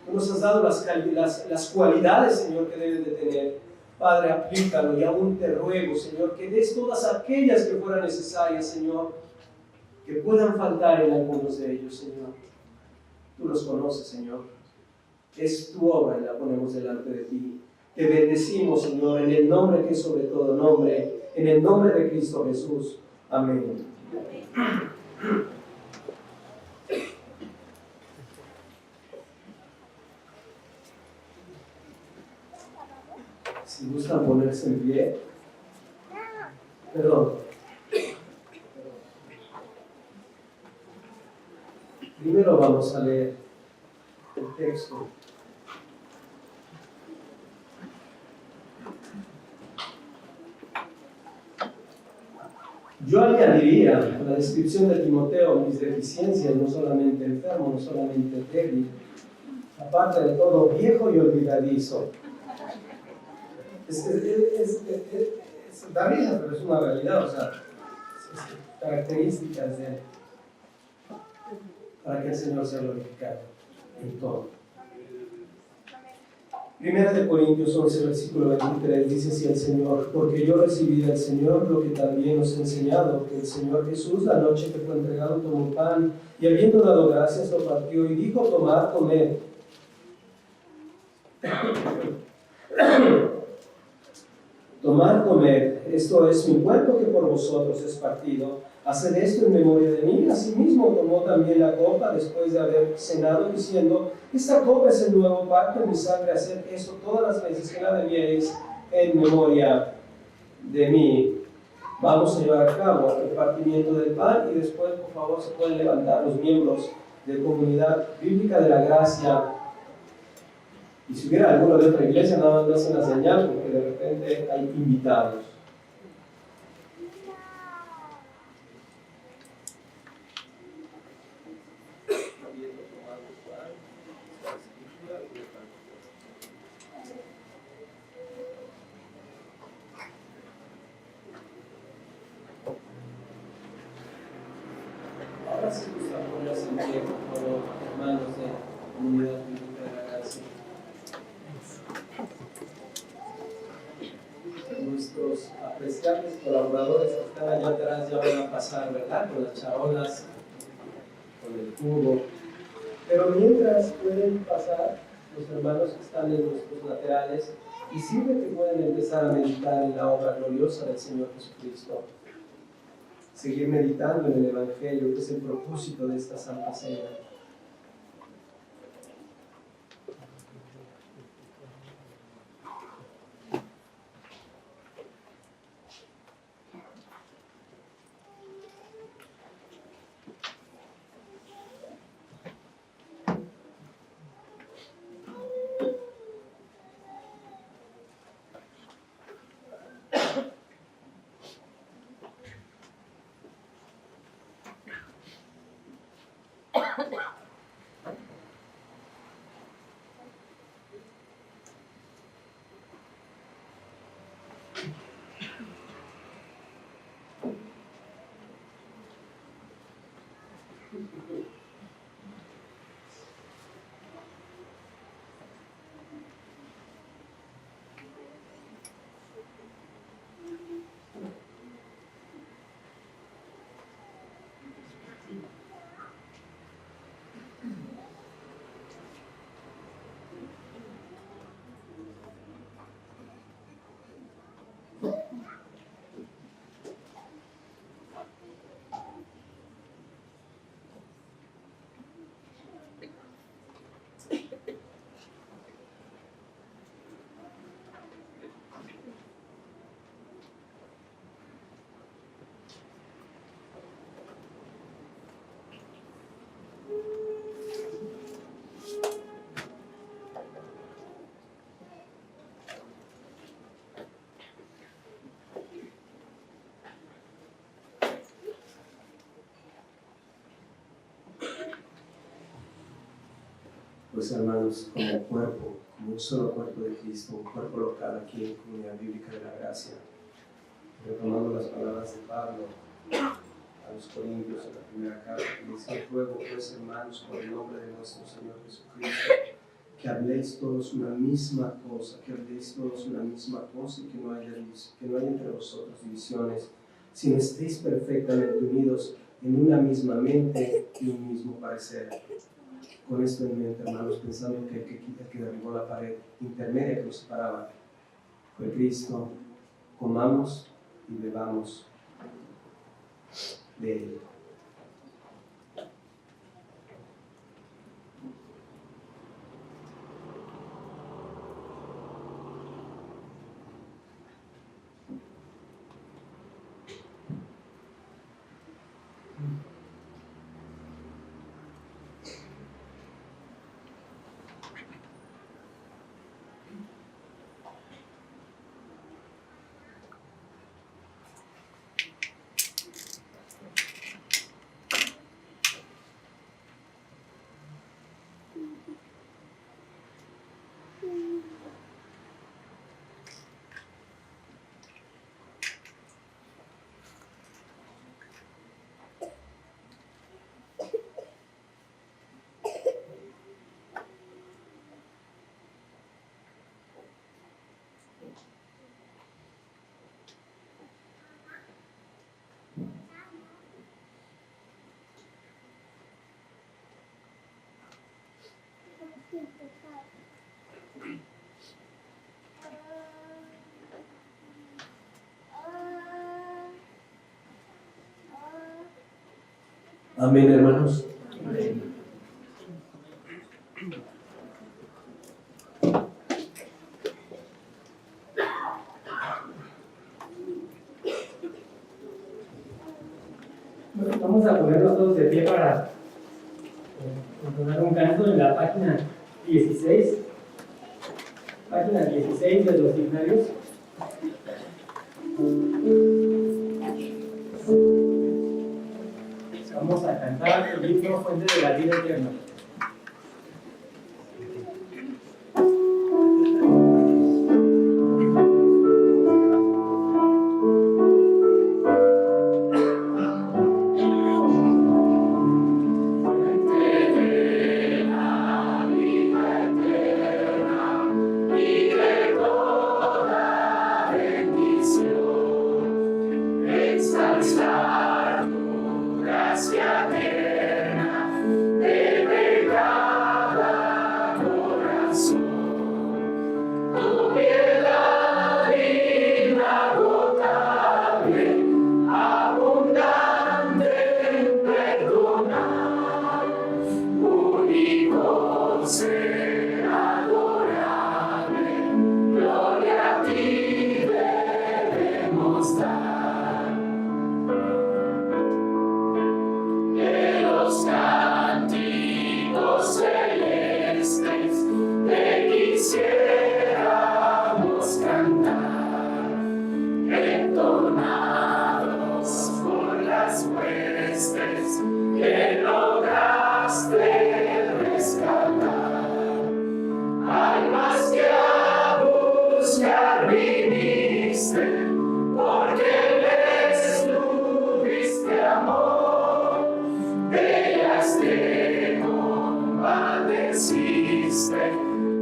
Tú nos has dado las cualidades, Señor, que deben de tener. Padre, aplícalo y aún te ruego, Señor, que des todas aquellas que fueran necesarias, Señor, que puedan faltar en algunos de ellos, Señor. Tú los conoces, Señor. Es tu obra y la ponemos delante de ti. Te bendecimos, Señor, en el nombre que es sobre todo nombre, en el nombre de Cristo Jesús. Amén. Si gustan ponerse en pie. Perdón. Primero vamos a leer el texto. Yo añadiría a la descripción de Timoteo mis deficiencias, no solamente enfermo, no solamente débil, aparte de todo viejo y olvidadizo. Da risa, pero es una realidad, o sea, características de él, para que el Señor sea glorificado en todo. Primera de Corintios 11, versículo 23, dice así el Señor: porque yo recibí del Señor lo que también os he enseñado, que el Señor Jesús, la noche que fue entregado, tomó pan, y habiendo dado gracias, lo partió y dijo: tomad, comed. Tomad, comed, esto es mi cuerpo que por vosotros es partido. Haced esto en memoria de mí. Asimismo tomó también la copa después de haber cenado, diciendo: esta copa es el nuevo pacto en mi sangre. Haced esto todas las veces que la bebiereis en memoria de mí. Vamos a llevar a cabo el partimiento del pan y después, por favor, se pueden levantar los miembros de Comunidad Bíblica de la Gracia. Y si hubiera alguno de otra iglesia, nada más me hacen la señal porque de repente hay invitados. Ahora sí gusta ponerse en pie, por favor, hermanos de Comunidad Bíblica de la Gracia. Nuestros apreciables colaboradores que están allá atrás ya van a pasar, ¿verdad? Con las charolas, con el cubo. Pero mientras pueden pasar los hermanos que están en nuestros laterales y sirve que pueden empezar a meditar en la obra gloriosa del Señor Jesucristo. Seguir meditando en el Evangelio, que es el propósito de esta Santa Cena. Pues hermanos, como cuerpo, como un solo cuerpo de Cristo, un cuerpo local aquí en Comunidad Bíblica de la Gracia, retomando las palabras de Pablo a los Corintios en la primera carta, que dice: ruego pues hermanos, por el nombre de nuestro Señor Jesucristo, que habléis todos una misma cosa, que habléis todos una misma cosa y que no haya entre vosotros divisiones, sino estéis perfectamente unidos en una misma mente y un mismo parecer. Con esto en mente, hermanos, pensando que el que derribó la pared intermedia que nos separaba fue Cristo, comamos y bebamos de Él. Amén, hermanos. Amén. Bueno, vamos a ponernos todos de pie para entonar un canto en la página 16. Página 16 de los Himnarios. Vamos a cantar el himno Fuente de la Vida Eterna.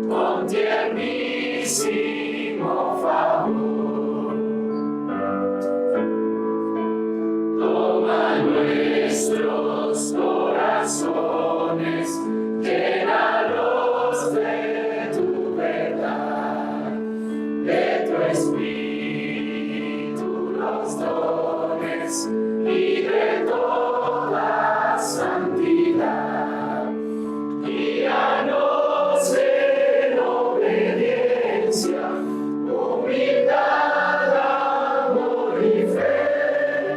Con tiernísimo favor, toma nuestros corazones, llénalos de tu verdad, de tu espíritu los dones y de toda santidad. Guíanos en obediencia, humildad, amor y fe.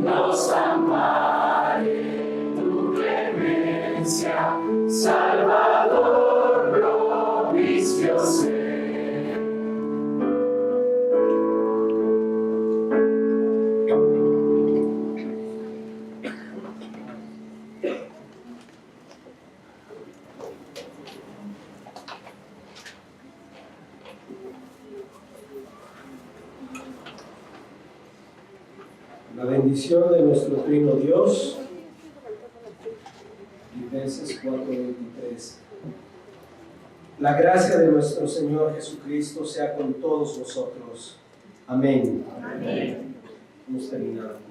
Nos ampare tu clemencia, Salvador propicio sé. La bendición de nuestro Trino Dios, Filipenses 4:23. La gracia de nuestro Señor Jesucristo sea con todos nosotros. Amén. Amén. Hemos terminado.